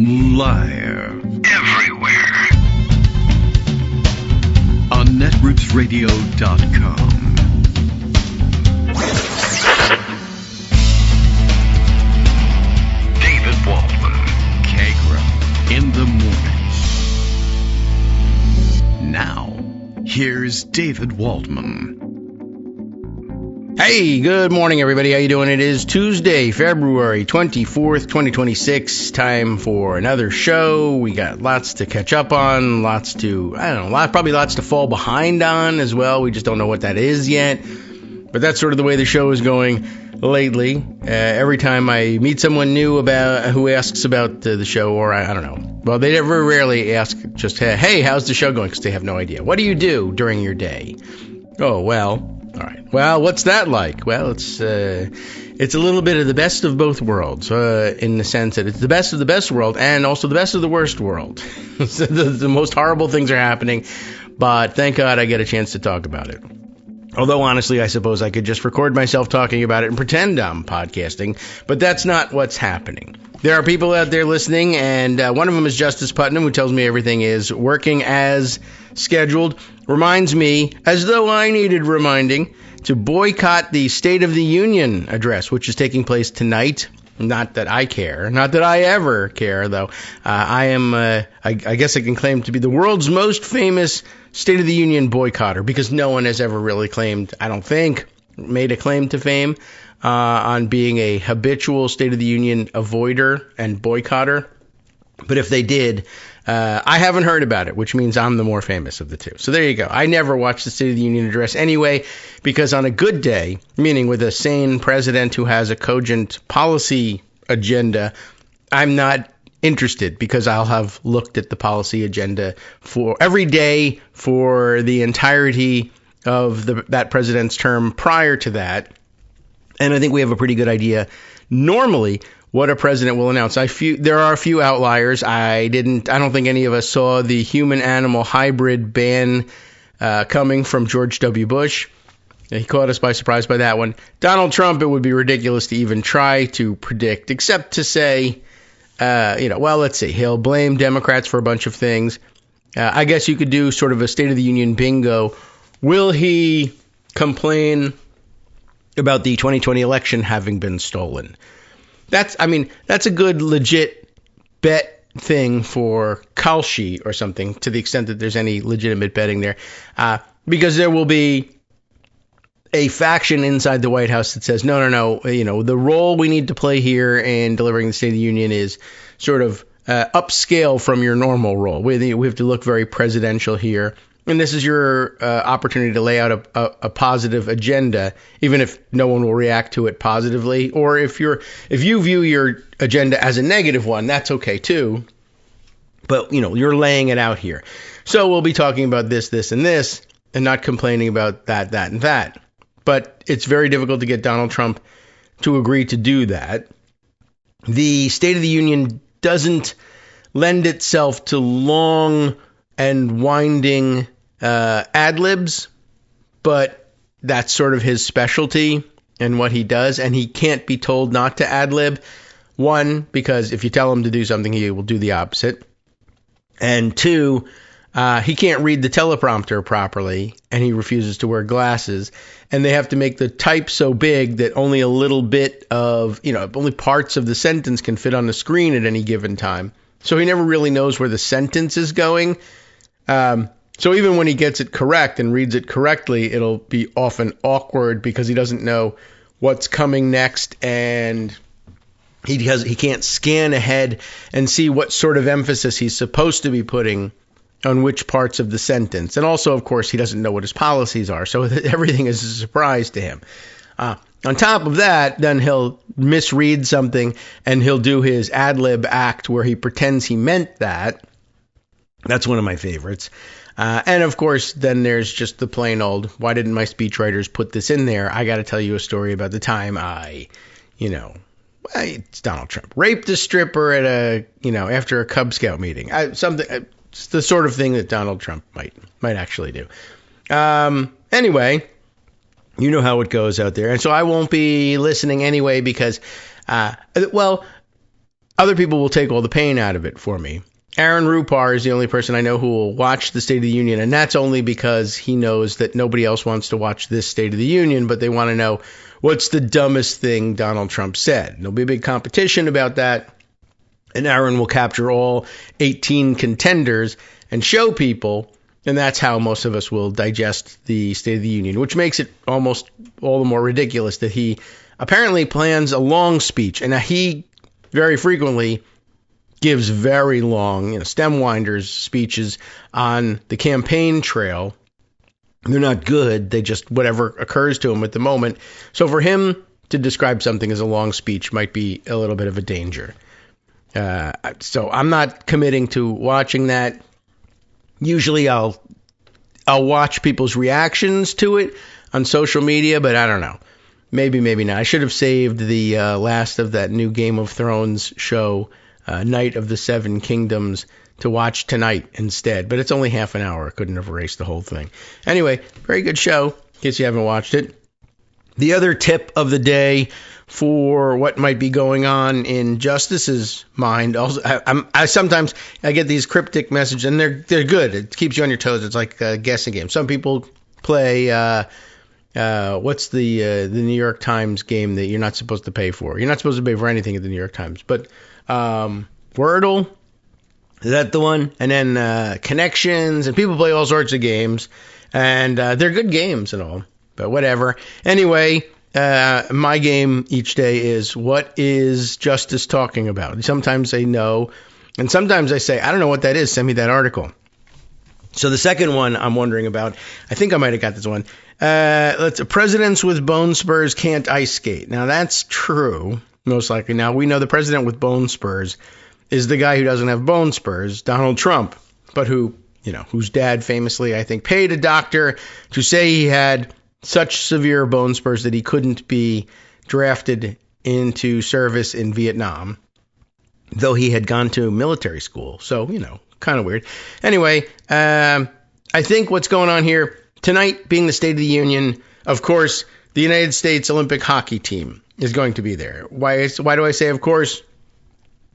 Live. Everywhere. On netrootsradio.com. David Waldman. Kagro. In the morning. Now, here's David Waldman. Hey, good morning, everybody. How you doing? It is Tuesday, February 24th, 2026. Time for another show. We got lots to catch up on, probably lots to fall behind on as well. We just don't know what that is yet. But that's sort of the way the show is going lately. Every time I meet someone new who asks about the show, or I don't know. Well, they never rarely ask just, hey, how's the show going? Because they have no idea. What do you do during your day? Oh, well... All right. Well, what's that like? Well, it's a little bit of the best of both worlds, in the sense that it's the best of the best world and also the best of the worst world. The most horrible things are happening, but thank God I get a chance to talk about it. Although, honestly, I suppose I could just record myself talking about it and pretend I'm podcasting, but that's not what's happening. There are people out there listening, and one of them is Justice Putnam, who tells me everything is working as scheduled. Reminds me, as though I needed reminding, to boycott the State of the Union address, which is taking place tonight. Not that I care. Not that I ever care, though. I am, I guess I can claim to be the world's most famous State of the Union boycotter, because no one has ever really claimed, I don't think, made a claim to fame on being a habitual State of the Union avoider and boycotter. But if they did, I haven't heard about it, which means I'm the more famous of the two. So there you go. I never watch the State of the Union address anyway, because on a good day, meaning with a sane president who has a cogent policy agenda, I'm not interested, because I'll have looked at the policy agenda for every day for the entirety of that president's term prior to that. And I think we have a pretty good idea normally what a president will announce. There are a few outliers. I don't think any of us saw the human-animal hybrid ban coming from George W. Bush. He caught us by surprise by that one. Donald Trump, it would be ridiculous to even try to predict, except to say, let's see. He'll blame Democrats for a bunch of things. I guess you could do sort of a State of the Union bingo. Will he complain about the 2020 election having been stolen? That's a good legit bet thing for Kalshi or something, to the extent that there's any legitimate betting there, because there will be a faction inside the White House that says, no, the role we need to play here in delivering the State of the Union is sort of upscale from your normal role. We have to look very presidential here. And this is your opportunity to lay out a positive agenda, even if no one will react to it positively. Or if you view your agenda as a negative one, that's okay too. But, you're laying it out here. So we'll be talking about this, and this, and not complaining about that, and that. But it's very difficult to get Donald Trump to agree to do that. The State of the Union doesn't lend itself to long and winding ad-libs, but that's sort of his specialty and what he does, and he can't be told not to ad-lib. One, because if you tell him to do something, he will do the opposite. And two, he can't read the teleprompter properly, and he refuses to wear glasses, and they have to make the type so big that only a little bit of, only parts of the sentence can fit on the screen at any given time. So he never really knows where the sentence is going. So even when he gets it correct and reads it correctly, it'll be often awkward because he doesn't know what's coming next, and he can't scan ahead and see what sort of emphasis he's supposed to be putting on which parts of the sentence. And also, of course, he doesn't know what his policies are, so everything is a surprise to him. On top of that, then he'll misread something, and he'll do his ad-lib act where he pretends he meant that. That's one of my favorites. And of course, then there's just the plain old, why didn't my speechwriters put this in there? I got to tell you a story about the time it's Donald Trump, raped a stripper at after a Cub Scout meeting. It's the sort of thing that Donald Trump might actually do. Anyway, you know how it goes out there. And so I won't be listening anyway because, other people will take all the pain out of it for me. Aaron Rupar is the only person I know who will watch the State of the Union, and that's only because he knows that nobody else wants to watch this State of the Union, but they want to know what's the dumbest thing Donald Trump said. There'll be a big competition about that, and Aaron will capture all 18 contenders and show people, and that's how most of us will digest the State of the Union, which makes it almost all the more ridiculous that he apparently plans a long speech, and he very frequently gives very long, stem winders speeches on the campaign trail. They're not good. They just, whatever occurs to him at the moment. So for him to describe something as a long speech might be a little bit of a danger. So I'm not committing to watching that. Usually I'll watch people's reactions to it on social media, but I don't know. Maybe not. I should have saved the last of that new Game of Thrones show, Night of the Seven Kingdoms, to watch tonight instead. But it's only half an hour. I couldn't have erased the whole thing. Anyway, very good show, in case you haven't watched it. The other tip of the day for what might be going on in Justice's mind. Also, I sometimes get these cryptic messages, and they're good. It keeps you on your toes. It's like a guessing game. Some people play what's the New York Times game that you're not supposed to pay for? You're not supposed to pay for anything at the New York Times, but Wordle, is that the one? And then Connections, and people play all sorts of games, and they're good games and all, but whatever. Anyway, my game each day is, what is Justice talking about? Sometimes I know, and sometimes I say, I don't know what that is. Send me that article. So the second one I'm wondering about, I think I might have got this one. Presidents with bone spurs can't ice skate. Now that's true, most likely. Now we know the president with bone spurs is the guy who doesn't have bone spurs, Donald Trump, but whose dad famously, I think, paid a doctor to say he had such severe bone spurs that he couldn't be drafted into service in Vietnam, though he had gone to military school. So, kind of weird. Anyway, I think what's going on here tonight, being the State of the Union, of course, the United States Olympic hockey team is going to be there. Why do I say of course?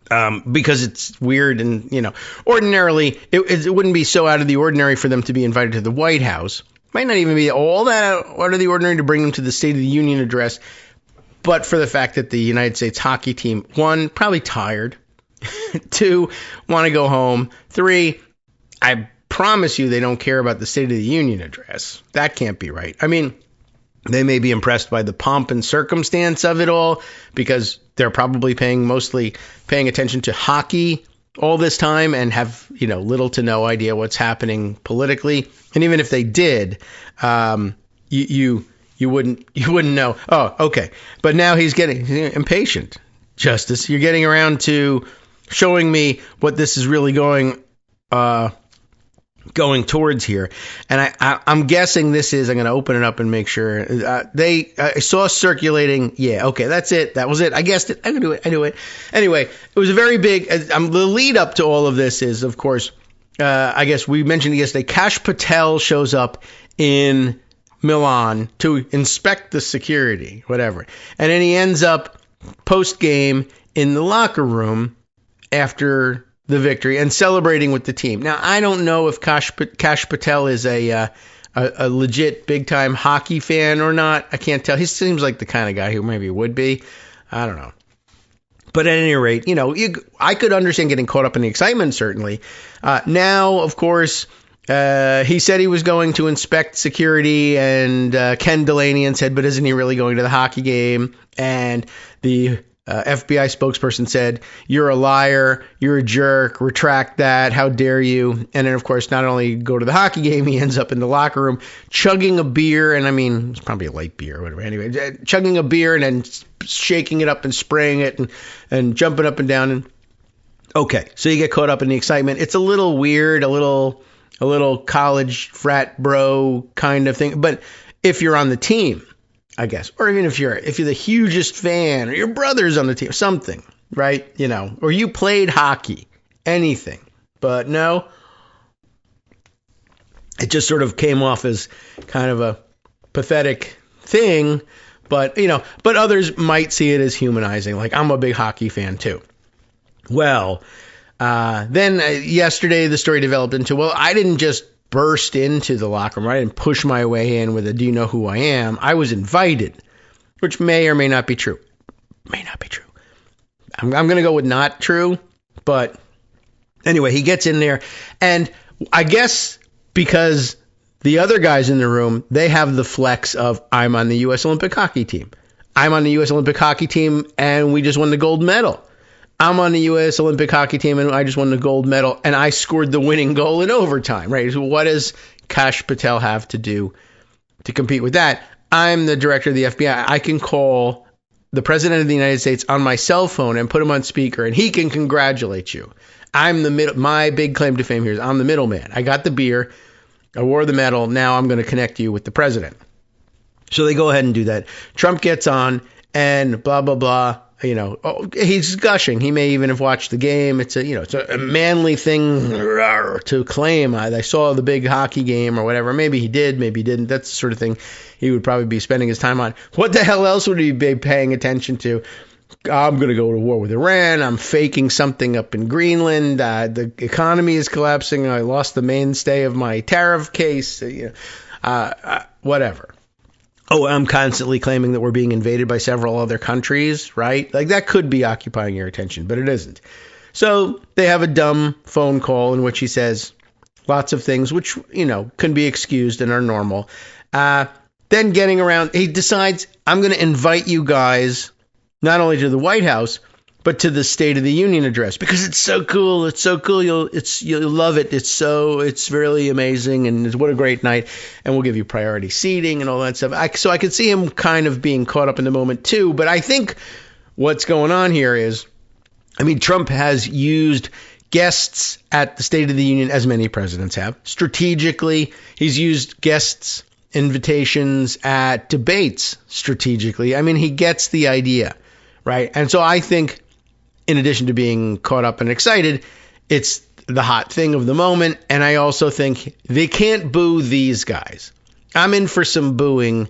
Because it's weird, and ordinarily it wouldn't be so out of the ordinary for them to be invited to the White House. Might not even be all that out of the ordinary to bring them to the State of the Union address, but for the fact that the United States hockey team, 1, probably tired, 2, want to go home, 3, I promise you they don't care about the State of the Union address. That can't be right. I mean, they may be impressed by the pomp and circumstance of it all because they're probably mostly paying attention to hockey all this time and have, little to no idea what's happening politically. And even if they did, you wouldn't know. Oh, okay. But now he's getting impatient, Justice. You're getting around to showing me what this is really going towards here. And I'm guessing this is, I'm going to open it up and make sure. I saw circulating. Yeah, okay, that's it. That was it. I guessed it. I knew it. Anyway, it was a very big, the lead up to all of this is, of course, I guess we mentioned yesterday, Kash Patel shows up in Milan to inspect the security, whatever. And then he ends up post-game in the locker room after the victory and celebrating with the team. Now, I don't know if Kash Patel is a legit big-time hockey fan or not. I can't tell. He seems like the kind of guy who maybe would be. I don't know. But at any rate, I could understand getting caught up in the excitement, certainly. Now, of course, he said he was going to inspect security, and Ken Delaney said, but isn't he really going to the hockey game? And the FBI spokesperson said, you're a liar, you're a jerk, retract that, how dare you? And then, of course, not only go to the hockey game, he ends up in the locker room chugging a beer, and I mean, it's probably a light beer or whatever. Anyway, chugging a beer and then shaking it up and spraying it and jumping up and down. And okay, so you get caught up in the excitement. It's a little weird, a little college frat bro kind of thing. But if you're on the team, I guess, or even if you're the hugest fan, or your brother's on the team, something, right? Or you played hockey, anything. But no, it just sort of came off as kind of a pathetic thing. But, but others might see it as humanizing. Like, I'm a big hockey fan too. Well, then yesterday the story developed into, well, I didn't just burst into the locker room. I didn't push my way in with a, do you know who I am? I was invited, which may or may not be true. May not be true. I'm going to go with not true. But anyway, he gets in there. And I guess because the other guys in the room, they have the flex of, I'm on the U.S. Olympic hockey team. I'm on the U.S. Olympic hockey team, and we just won the gold medal. I'm on the U.S. Olympic hockey team, and I just won the gold medal, and I scored the winning goal in overtime, right? So what does Kash Patel have to do to compete with that? I'm the director of the FBI. I can call the president of the United States on my cell phone and put him on speaker, and he can congratulate you. I'm the middle. My big claim to fame here is I'm the middleman. I got the beer. I wore the medal. Now I'm going to connect you with the president. So they go ahead and do that. Trump gets on and blah, blah, blah. He's gushing. He may even have watched the game. It's a manly thing to claim. I saw the big hockey game or whatever. Maybe he did, maybe he didn't. That's the sort of thing he would probably be spending his time on. What the hell else would he be paying attention to? I'm going to go to war with Iran. I'm faking something up in Greenland. The economy is collapsing. I lost the mainstay of my tariff case. Whatever. Oh, I'm constantly claiming that we're being invaded by several other countries, right? Like that could be occupying your attention, but it isn't. So they have a dumb phone call in which he says lots of things which, can be excused and are normal. Then getting around, he decides, I'm going to invite you guys not only to the White House, but to the State of the Union address because it's so cool. It's so cool. You'll love it. It's really amazing. And what a great night. And we'll give you priority seating and all that stuff. So I could see him kind of being caught up in the moment too. But I think what's going on here is, Trump has used guests at the State of the Union as many presidents have. Strategically, he's used guests, invitations at debates strategically. He gets the idea, right? And so I think, in addition to being caught up and excited, it's the hot thing of the moment. And I also think they can't boo these guys. I'm in for some booing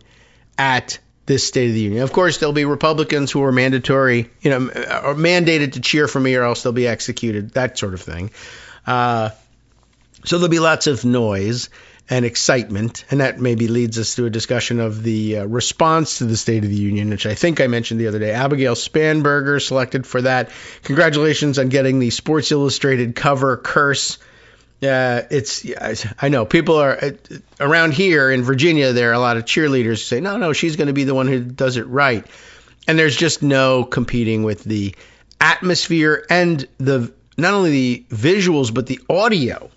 at this State of the Union. Of course, there'll be Republicans who are mandatory, or mandated to cheer for me or else they'll be executed, that sort of thing. So there'll be lots of noise and excitement, and that maybe leads us to a discussion of the response to the State of the Union, which I think I mentioned the other day. Abigail Spanberger selected for that. Congratulations on getting the Sports Illustrated cover curse. I know people are around here in Virginia. There are a lot of cheerleaders who say, no, she's going to be the one who does it right. And there's just no competing with the atmosphere and not only the visuals, but the audio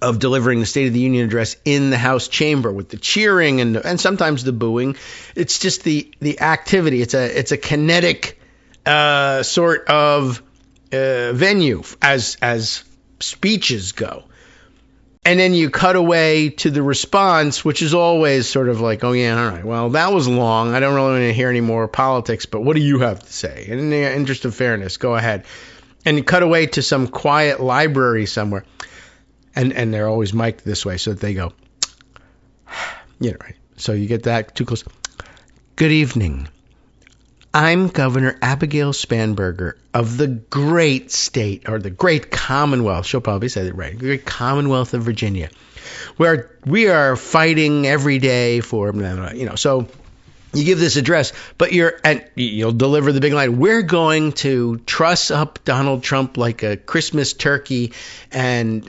of delivering the State of the Union address in the House chamber with the cheering and sometimes the booing. It's just the activity. It's a kinetic sort of venue as speeches go. And then you cut away to the response, which is always sort of like, oh yeah, all right, well, that was long. I don't really want to hear any more politics, but what do you have to say? And in the interest of fairness, go ahead. And you cut away to some quiet library somewhere. And they're always mic'd this way so that they go, right. So you get that too close. Good evening. I'm Governor Abigail Spanberger of the great state, or the great Commonwealth. She'll probably say it right. The great Commonwealth of Virginia, where we are fighting every day for, so you give this address, but you'll deliver the big line. We're going to truss up Donald Trump like a Christmas turkey and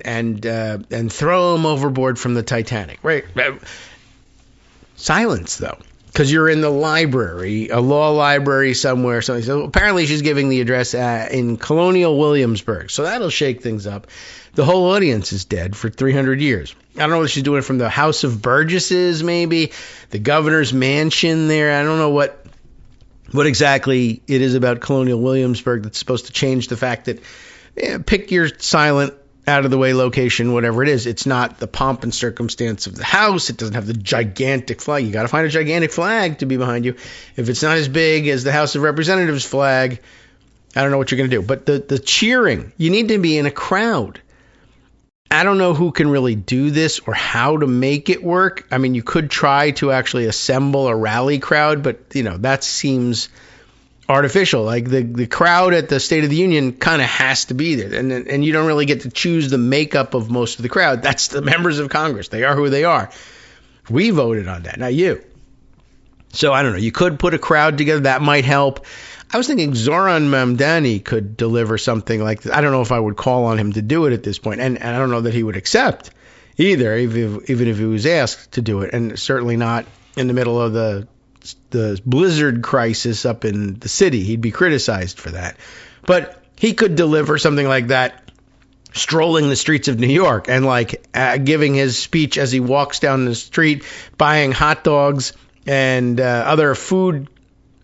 throw him overboard from the Titanic. Right? Silence, though, because you're in the library, a law library somewhere. So apparently she's giving the address in Colonial Williamsburg. So that'll shake things up. The whole audience is dead for 300 years. I don't know if she's doing it from the House of Burgesses, maybe the governor's mansion there. I don't know what exactly it is about Colonial Williamsburg that's supposed to change the fact that pick your silent, out of the way location, whatever it is. It's not the pomp and circumstance of the house. It doesn't have the gigantic flag. You got to find a gigantic flag to be behind you. If it's not as big as the House of Representatives flag, I don't know what you're going to do. But the cheering, you need to be in a crowd. I don't know who can really do this or how to make it work. You could try to actually assemble a rally crowd, but, that seems artificial. Like the crowd at the State of the Union kind of has to be there, and you don't really get to choose the makeup of most of the crowd. That's the members of Congress. They are who they are. We voted on that, not you. So I don't know. You could put a crowd together. That might help. I was thinking Zoran Mamdani could deliver something like that. I don't know if I would call on him to do it at this point, and I don't know that he would accept either, even if he was asked to do it, and certainly not in the middle of the blizzard crisis up in the city. He'd be criticized for that. But he could deliver something like that, strolling the streets of New York and giving his speech as he walks down the street, buying hot dogs and other food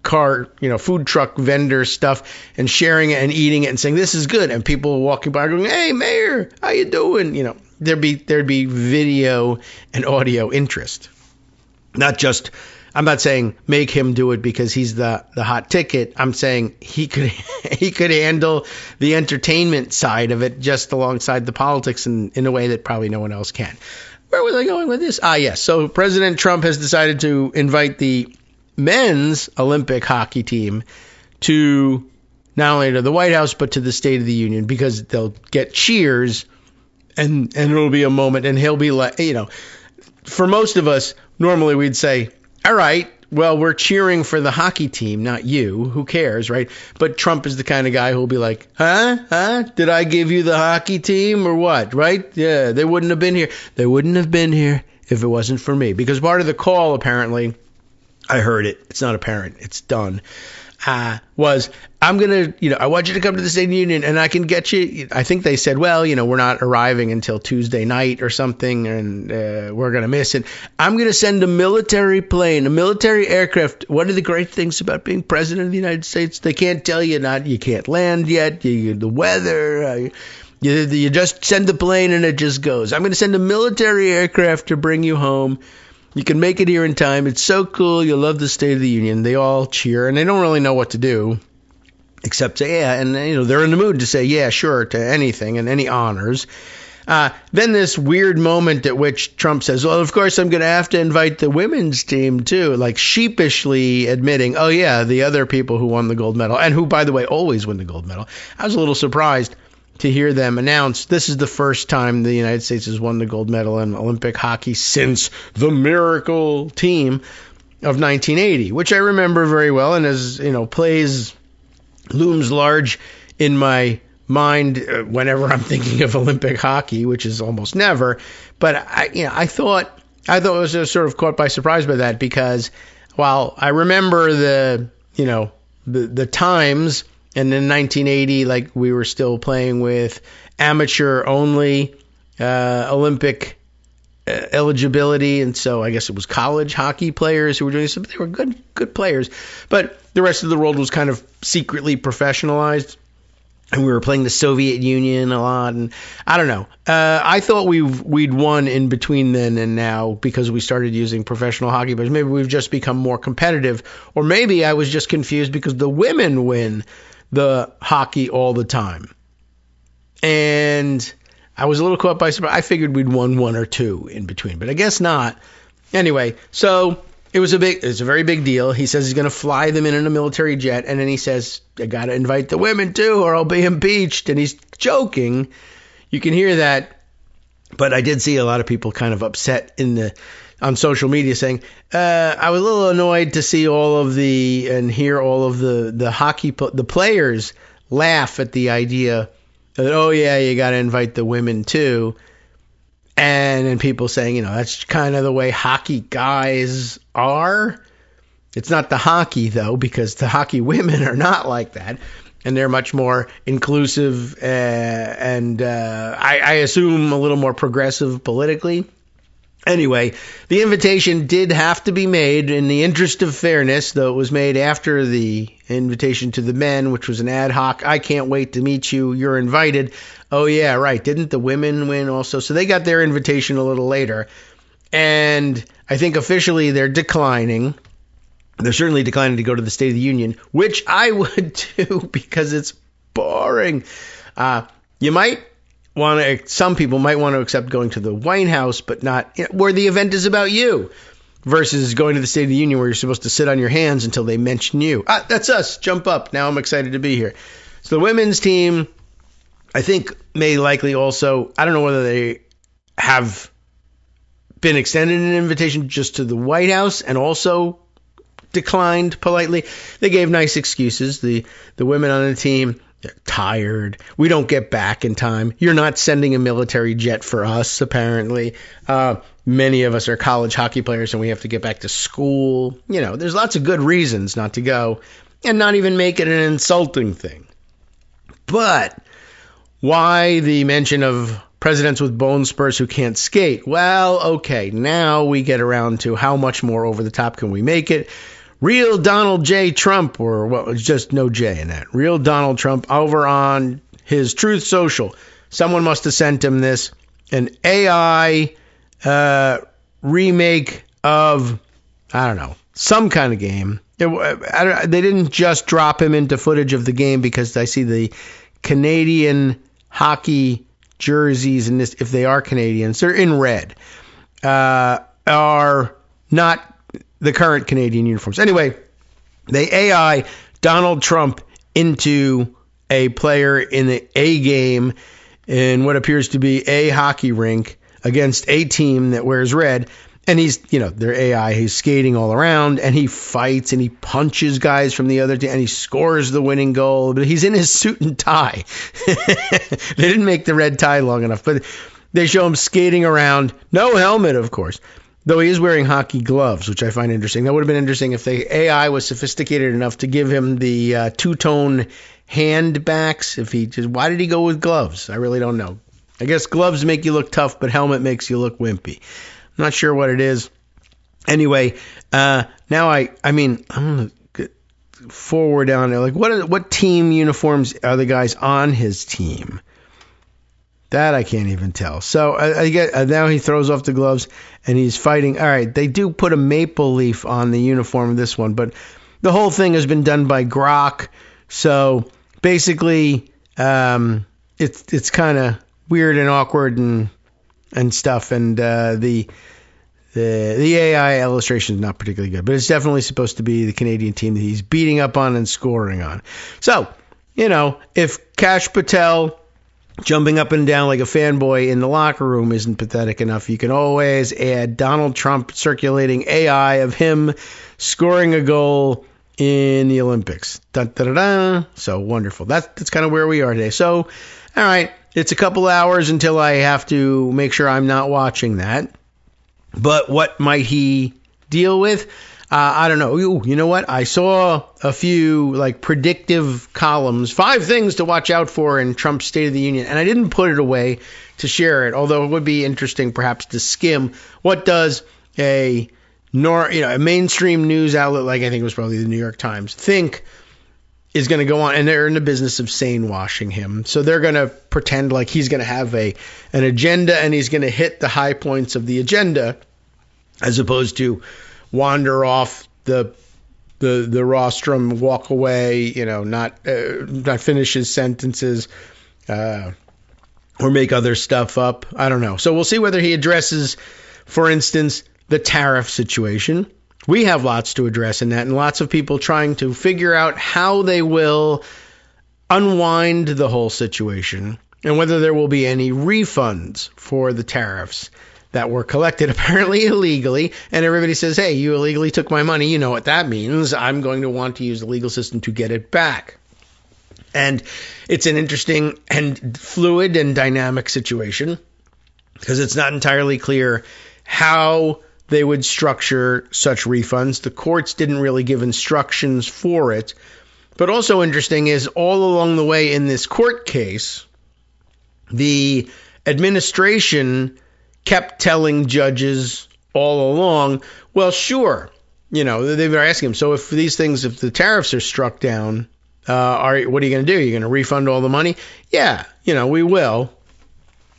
truck vendor stuff, and sharing it and eating it and saying, this is good. And people walking by going, hey, Mayor, how you doing? There'd be video and audio interest. I'm not saying make him do it because he's the hot ticket. I'm saying he could handle the entertainment side of it just alongside the politics in a way that probably no one else can. Where was I going with this? Yes. So President Trump has decided to invite the men's Olympic hockey team to not only to the White House but to the State of the Union, because they'll get cheers and it'll be a moment, and he'll be like, for most of us, normally we'd say, all right, well, we're cheering for the hockey team, not you. Who cares, right? But Trump is the kind of guy who'll be like, huh? Did I give you the hockey team or what, right? Yeah, they wouldn't have been here. They wouldn't have been here if it wasn't for me. Because part of the call, apparently, I heard it. It's not apparent. It's done. Was I'm going to, I want you to come to the State of the Union and I can get you. I think they said, well, we're not arriving until Tuesday night or something, and we're going to miss it. I'm going to send a military plane, a military aircraft. One of the great things about being president of the United States, they can't tell you you can't land yet, the weather. You just send the plane and it just goes. I'm going to send a military aircraft to bring you home. You can make it here in time. It's so cool. You'll love the State of the Union. They all cheer, and they don't really know what to do except say, yeah. And, they're in the mood to say, yeah, sure, to anything and any honors. Then this weird moment at which Trump says, well, of course, I'm going to have to invite the women's team, too, like sheepishly admitting, oh, yeah, the other people who won the gold medal, and who, by the way, always win the gold medal. I was a little surprised to hear them announce this is the first time the United States has won the gold medal in Olympic hockey since the Miracle Team of 1980, which I remember very well, and as looms large in my mind whenever I'm thinking of Olympic hockey, which is almost never. But I thought I was just sort of caught by surprise by that, because while I remember the times. And in 1980, we were still playing with amateur-only Olympic eligibility, and so I guess it was college hockey players who were doing something. They were good players, but the rest of the world was kind of secretly professionalized, and we were playing the Soviet Union a lot. And I don't know. I thought we'd won in between then and now because we started using professional hockey players. Maybe we've just become more competitive, or maybe I was just confused because the women win the hockey all the time. And I was a little caught by surprise. I figured we'd won one or two in between, but I guess not. Anyway, so it's a very big deal. He says he's going to fly them in a military jet, and then he says, I got to invite the women too, or I'll be impeached. And he's joking. You can hear that. But I did see a lot of people kind of upset on social media saying, I was a little annoyed to see and hear all of the hockey, the players laugh at the idea that, oh yeah, you got to invite the women too. And then people saying, that's kind of the way hockey guys are. It's not the hockey though, because the hockey women are not like that. And they're much more inclusive and I assume a little more progressive politically. Anyway, the invitation did have to be made in the interest of fairness, though it was made after the invitation to the men, which was an ad hoc. I can't wait to meet you. You're invited. Oh, yeah, right. Didn't the women win also? So they got their invitation a little later. And I think officially they're declining. They're certainly declining to go to the State of the Union, which I would too, because it's boring. Some people might want to accept going to the White House, but not where the event is about you. versus going to the State of the Union where you're supposed to sit on your hands until they mention you. That's us. Jump up. Now I'm excited to be here. So the women's team, I think, may likely also, I don't know whether they have been extended an invitation just to the White House and also declined politely. They gave nice excuses. The women on the team, they're tired. We don't get back in time. You're not sending a military jet for us, apparently. Many of us are college hockey players and we have to get back to school. You know, there's lots of good reasons not to go and not even make it an insulting thing. But why the mention of presidents with bone spurs who can't skate? Well, okay, now we get around to how much more over the top can we make it. Real Donald J. Trump, or well, it's just no J in that. Real Donald Trump over on his Truth Social. Someone must have sent him this. An AI remake of, I don't know, some kind of game. They didn't just drop him into footage of the game because I see the Canadian hockey jerseys in this, if they are Canadians, they're in red, are not the current Canadian uniforms. Anyway, they AI Donald Trump into a player in the A game in what appears to be a hockey rink against a team that wears red. And he's, they're AI. He's skating all around and he fights and he punches guys from the other team and he scores the winning goal. But he's in his suit and tie. They didn't make the red tie long enough, but they show him skating around. No helmet, of course, though he is wearing hockey gloves, which I find interesting. That would have been interesting if the AI was sophisticated enough to give him the two-tone hand backs. Why did he go with gloves? I really don't know. I guess gloves make you look tough, but helmet makes you look wimpy. I'm not sure what it is. Anyway, now I'm going to forward down there. Like, what team uniforms are the guys on his team? That I can't even tell. So I get now he throws off the gloves and he's fighting. All right, they do put a maple leaf on the uniform of this one, but the whole thing has been done by Grok. So basically, it's kind of weird and awkward and stuff, and the AI illustration is not particularly good, but it's definitely supposed to be the Canadian team that he's beating up on and scoring on. So, if Kash Patel jumping up and down like a fanboy in the locker room isn't pathetic enough, you can always add Donald Trump circulating AI of him scoring a goal in the Olympics. Dun, dun, dun, dun. So wonderful. That's kind of where we are today. So, all right. It's a couple hours until I have to make sure I'm not watching that. But what might he deal with? I don't know. Ooh, you know what? I saw a few predictive columns, 5 things to watch out for in Trump's State of the Union, and I didn't put it away to share it, although it would be interesting perhaps to skim what does a mainstream news outlet, like I think it was probably the New York Times, think is going to go on, and they're in the business of sane washing him. So they're going to pretend like he's going to have an agenda and he's going to hit the high points of the agenda as opposed to wander off the rostrum, walk away, not finish his sentences, or make other stuff up. I don't know. So we'll see whether he addresses, for instance, the tariff situation. We have lots to address in that, and lots of people trying to figure out how they will unwind the whole situation and whether there will be any refunds for the tariffs that were collected apparently illegally. And everybody says, hey, you illegally took my money. You know what that means. I'm going to want to use the legal system to get it back. And it's an interesting and fluid and dynamic situation because it's not entirely clear how they would structure such refunds. The courts didn't really give instructions for it. But also interesting is all along the way in this court case, the administration kept telling judges all along, well, sure, they were asking him, so if the tariffs are struck down, what are you going to do? You're going to refund all the money? Yeah, we will.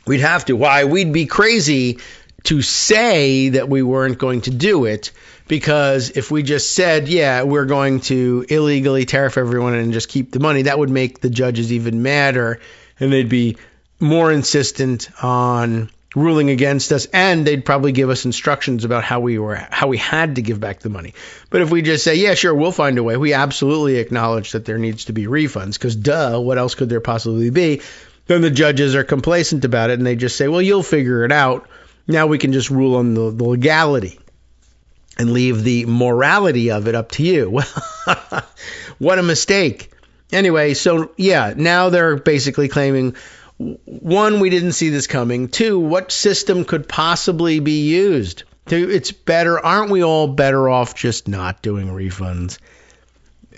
We'd have to. Why? We'd be crazy to say that we weren't going to do it, because if we just said, yeah, we're going to illegally tariff everyone and just keep the money, that would make the judges even madder, and they'd be more insistent on ruling against us, and they'd probably give us instructions about how we had to give back the money. But if we just say, yeah, sure, we'll find a way, we absolutely acknowledge that there needs to be refunds, because duh, what else could there possibly be? Then the judges are complacent about it, and they just say, well, you'll figure it out. Now we can just rule on the legality and leave the morality of it up to you. Well, what a mistake. Anyway, so yeah, now they're basically claiming, one, we didn't see this coming. Two, what system could possibly be used? It's better. Aren't we all better off just not doing refunds?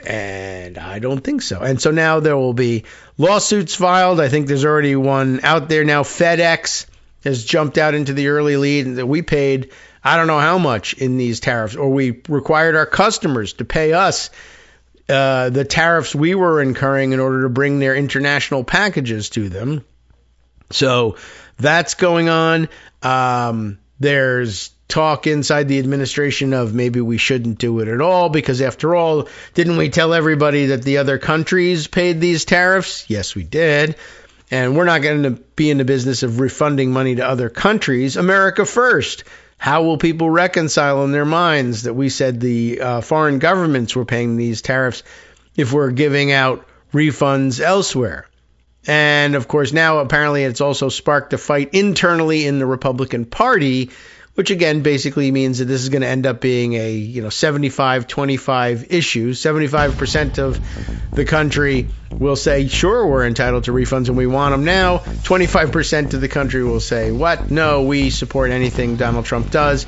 And I don't think so. And so now there will be lawsuits filed. I think there's already one out there now. FedEx has jumped out into the early lead, and we paid, I don't know how much in these tariffs, or we required our customers to pay us the tariffs we were incurring in order to bring their international packages to them. So that's going on. There's talk inside the administration of maybe we shouldn't do it at all, because after all, didn't we tell everybody that the other countries paid these tariffs? Yes, we did. And we're not going to be in the business of refunding money to other countries. America first. How will people reconcile in their minds that we said the foreign governments were paying these tariffs if we're giving out refunds elsewhere? And of course, now apparently it's also sparked a fight internally in the Republican Party, which again basically means that this is going to end up being a 75-25 issue. 75% of the country will say, sure, we're entitled to refunds and we want them now. 25% of the country will say, what? No, we support anything Donald Trump does.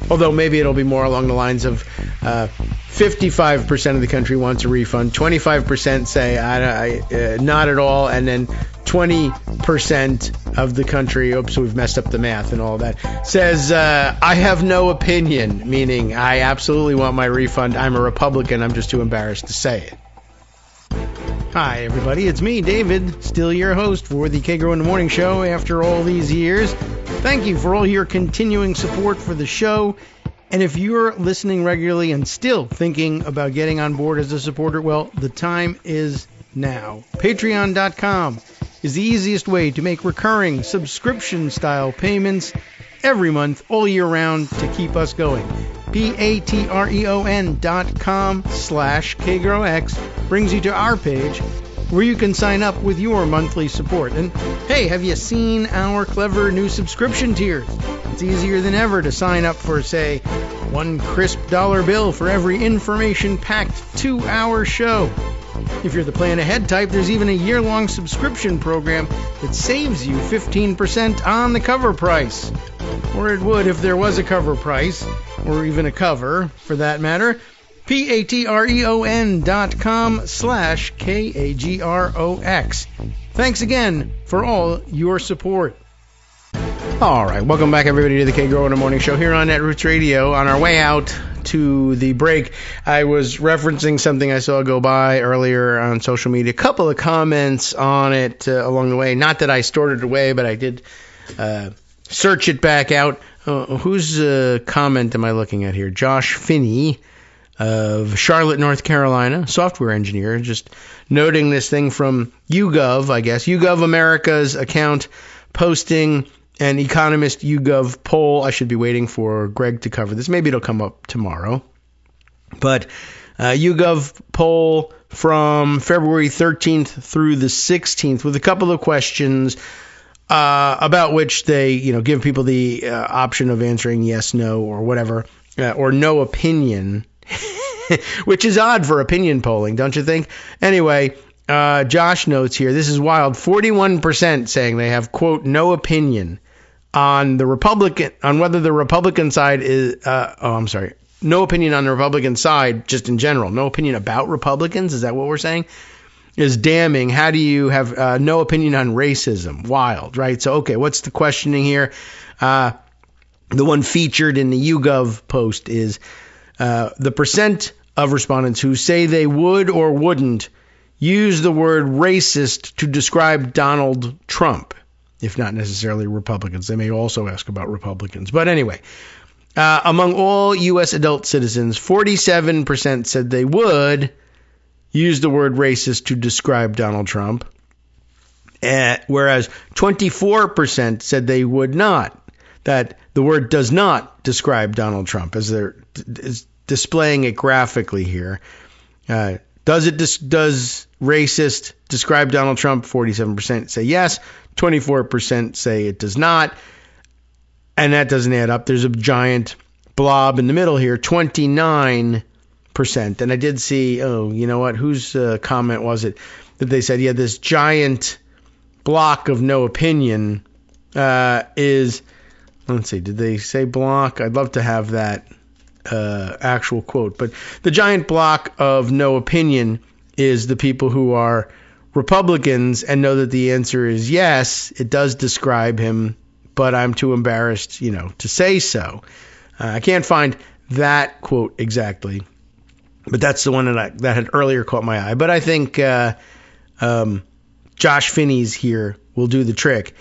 Although maybe it'll be more along the lines of 55% of the country wants a refund, 25% say not at all, and then 20% of the country, oops, we've messed up the math and all that, says, I have no opinion, meaning I absolutely want my refund. I'm a Republican. I'm just too embarrassed to say it. Hi, everybody. It's me, David, still your host for the Kagro in the Morning Show after all these years. Thank you for all your continuing support for the show. And if you're listening regularly and still thinking about getting on board as a supporter, well, the time is now. Patreon.com is the easiest way to make recurring subscription-style payments every month, all year round, to keep us going. patreon.com/KagroX brings you to our page where you can sign up with your monthly support. And hey, have you seen our clever new subscription tiers? It's easier than ever to sign up for, say, one crisp dollar bill for every information-packed 2-hour show. If you're the plan ahead type, there's even a year-long subscription program that saves you 15% on the cover price. Or it would if there was a cover price, or even a cover, for that matter. patreon.com/KAGROX. Thanks again for all your support. All right, welcome back, everybody, to the Kagro in the Morning Show here on Netroots Radio. On our way out to the break, I was referencing something I saw go by earlier on social media. A couple of comments on it along the way. Not that I stored it away, but I did search it back out. Whose comment am I looking at here? Josh Finney of Charlotte, North Carolina, software engineer, just noting this thing from YouGov, I guess. YouGov America's account posting an Economist YouGov poll. I should be waiting for Greg to cover this. Maybe it'll come up tomorrow. But YouGov poll from February 13th through the 16th with a couple of questions about which they, give people the option of answering yes, no, or whatever, or no opinion, which is odd for opinion polling, don't you think? Anyway, Josh notes here, this is wild, 41% saying they have, quote, no opinion on the Republican, on whether the Republican side is, no opinion on the Republican side, just in general, no opinion about Republicans, is that what we're saying? Is damning. How do you have no opinion on racism? Wild, right? So, okay, what's the questioning here? The one featured in the YouGov post is the percent of respondents who say they would or wouldn't use the word racist to describe Donald Trump, if not necessarily Republicans. They may also ask about Republicans. But anyway, among all U.S. adult citizens, 47% said they would use the word racist to describe Donald Trump. whereas 24% said they would not, that the word does not describe Donald Trump, as they're displaying it graphically here. Does racist describe Donald Trump? 47% say yes. 24% say it does not. And that doesn't add up. There's a giant blob in the middle here, 29%. And I did see, you know what? Whose comment was it that they said, yeah, this giant block of no opinion is, let's see, did they say block? I'd love to have that actual quote. But the giant block of no opinion is the people who are Republicans and know that the answer is yes, it does describe him, but I'm too embarrassed, to say so. I can't find that quote exactly, but that's the one that had earlier caught my eye. But I think Josh Finney's here will do the trick.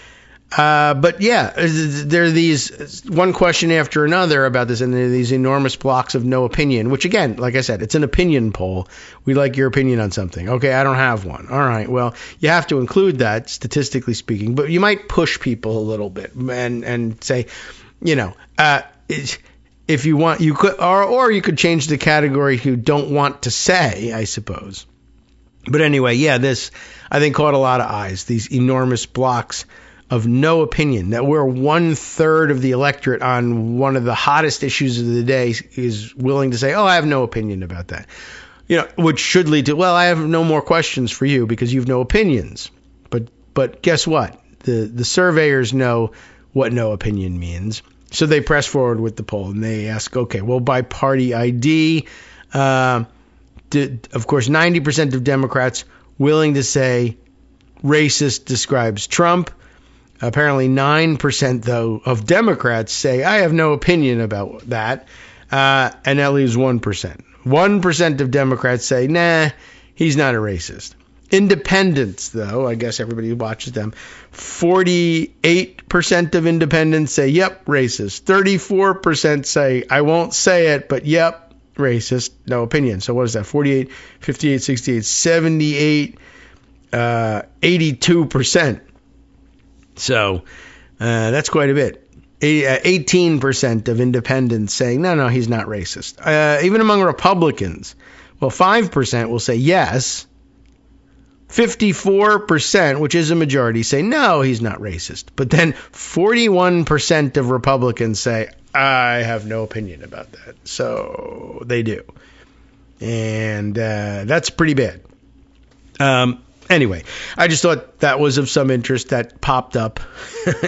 But yeah, there are these one question after another about this, and there are these enormous blocks of no opinion, which again, like I said, it's an opinion poll. We'd like your opinion on something. Okay, I don't have one. All right, well, you have to include that, statistically speaking, but you might push people a little bit and say, if you want, you could, or you could change the category who don't want to say, I suppose. But anyway, yeah, this, I think, caught a lot of eyes, these enormous blocks of no opinion, that we're 1/3 of the electorate on one of the hottest issues of the day is willing to say, I have no opinion about that. Which should lead to, well, I have no more questions for you because you have no opinions. But guess what? The surveyors know what no opinion means. So they press forward with the poll and they ask, okay, well, by party ID, of course, 90% of Democrats willing to say racist describes Trump. Apparently 9%, though, of Democrats say, I have no opinion about that. And that leaves 1%. 1% of Democrats say, nah, he's not a racist. Independents, though, I guess everybody watches them, 48% of independents say, yep, racist. 34% say, I won't say it, but yep, racist, no opinion. So what is that? 48, 58, 68, 78, 82%. So that's quite a bit. 18% of independents saying, no, he's not racist. Even among Republicans, well, 5% will say yes. 54%, which is a majority, say, no, he's not racist. But then 41% of Republicans say, I have no opinion about that. So they do. And that's pretty bad. Anyway, I just thought that was of some interest that popped up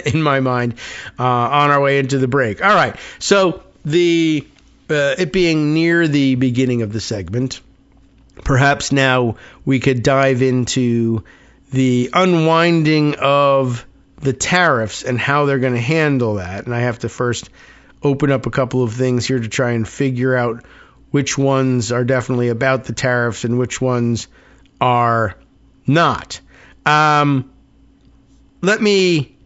in my mind on our way into the break. All right, so it being near the beginning of the segment, perhaps now we could dive into the unwinding of the tariffs and how they're going to handle that. And I have to first open up a couple of things here to try and figure out which ones are definitely about the tariffs and which ones are not. Let me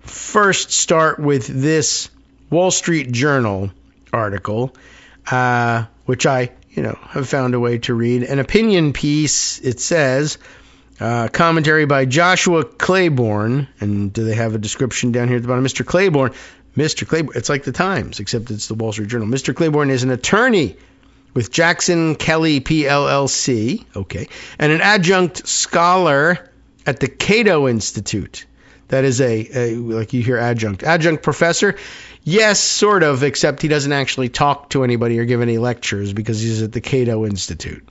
first start with this Wall Street Journal article, which I, have found a way to read. An opinion piece, it says, commentary by Joshua Claiborne. And do they have a description down here at the bottom? Mr. Claiborne, it's like the Times, except it's the Wall Street Journal. Mr. Claiborne is an attorney with Jackson Kelly PLLC, okay, and an adjunct scholar at the Cato Institute. That is a like you hear adjunct professor. Yes, sort of, except he doesn't actually talk to anybody or give any lectures because he's at the Cato Institute.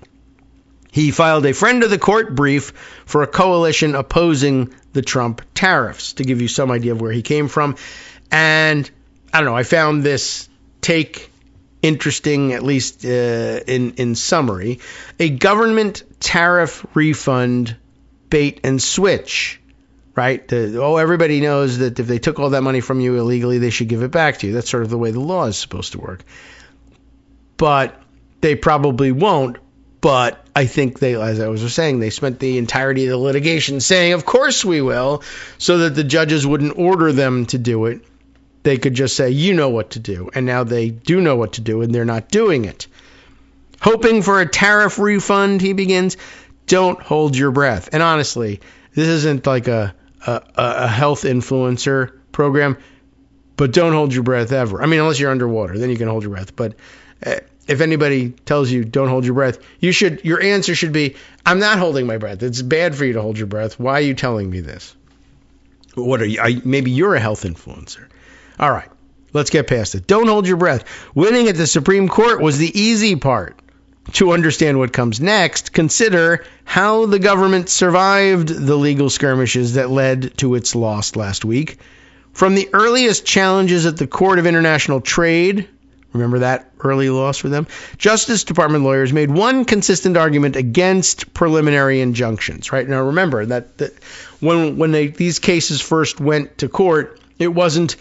He filed a friend of the court brief for a coalition opposing the Trump tariffs, to give you some idea of where he came from. And I don't know, I found this take interesting, at least in summary. A government tariff refund bait and switch, right? Everybody knows that if they took all that money from you illegally, they should give it back to you. That's sort of the way the law is supposed to work. But they probably won't. But I think they, as I was saying, they spent the entirety of the litigation saying, of course we will, so that the judges wouldn't order them to do it. They could just say, you know what to do. And now they do know what to do, and they're not doing it. Hoping for a tariff refund, he begins. Don't hold your breath. And honestly, This isn't like a health influencer program, but don't hold your breath ever. I mean, unless you're underwater, then you can hold your breath. But if anybody tells you don't hold your breath, your answer should be, I'm not holding my breath. It's bad for you to hold your breath. Why are you telling me this? What are you? Maybe you're a health influencer. All right, let's get past it. Don't hold your breath. Winning at the Supreme Court was the easy part. To understand what comes next, consider how the government survived the legal skirmishes that led to its loss last week. From the earliest challenges at the Court of International Trade, remember that early loss for them? Justice Department lawyers made one consistent argument against preliminary injunctions. Right now, remember that when these cases first went to court, it wasn't,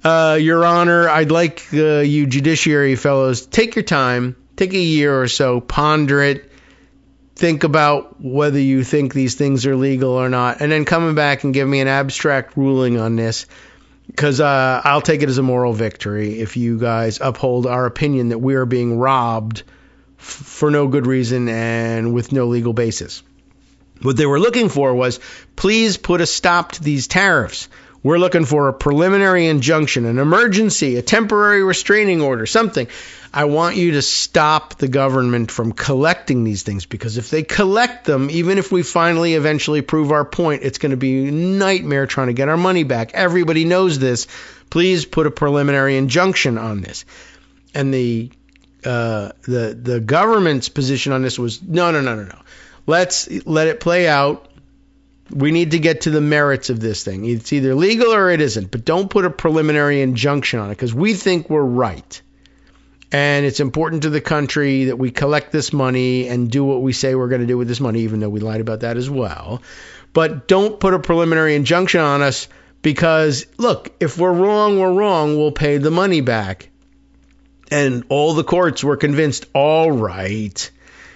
Your Honor, I'd like you judiciary fellows, take your time, take a year or so, ponder it, think about whether you think these things are legal or not, and then coming back and give me an abstract ruling on this, because I'll take it as a moral victory if you guys uphold our opinion that we are being robbed for no good reason and with no legal basis. What they were looking for was, please put a stop to these tariffs. We're looking for a preliminary injunction, an emergency, a temporary restraining order, something. I want you to stop the government from collecting these things, because if they collect them, even if we finally eventually prove our point, it's going to be a nightmare trying to get our money back. Everybody knows this. Please put a preliminary injunction on this. And the government's position on this was, no. Let's let it play out. We need to get to the merits of this thing. It's either legal or it isn't, but don't put a preliminary injunction on it, because we think we're right. And it's important to the country that we collect this money and do what we say we're going to do with this money, even though we lied about that as well. But don't put a preliminary injunction on us, because, look, if we're wrong, we're wrong. We'll pay the money back. And all the courts were convinced, all right,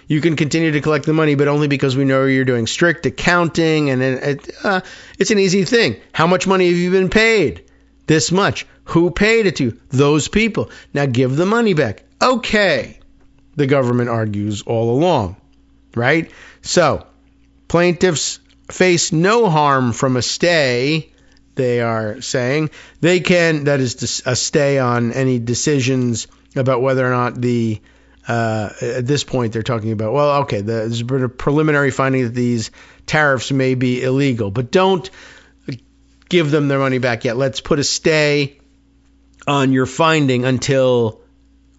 you can continue to collect the money, but only because we know you're doing strict accounting. And it's an easy thing. How much money have you been paid? This much. Who paid it to you? Those people. Now give the money back. Okay, the government argues all along, right? So plaintiffs face no harm from a stay, they are saying. They can, that is a stay on any decisions about whether or not at this point they're talking about, well, okay, there's been a preliminary finding that these tariffs may be illegal, but don't give them their money back yet. Let's put a stay on your finding until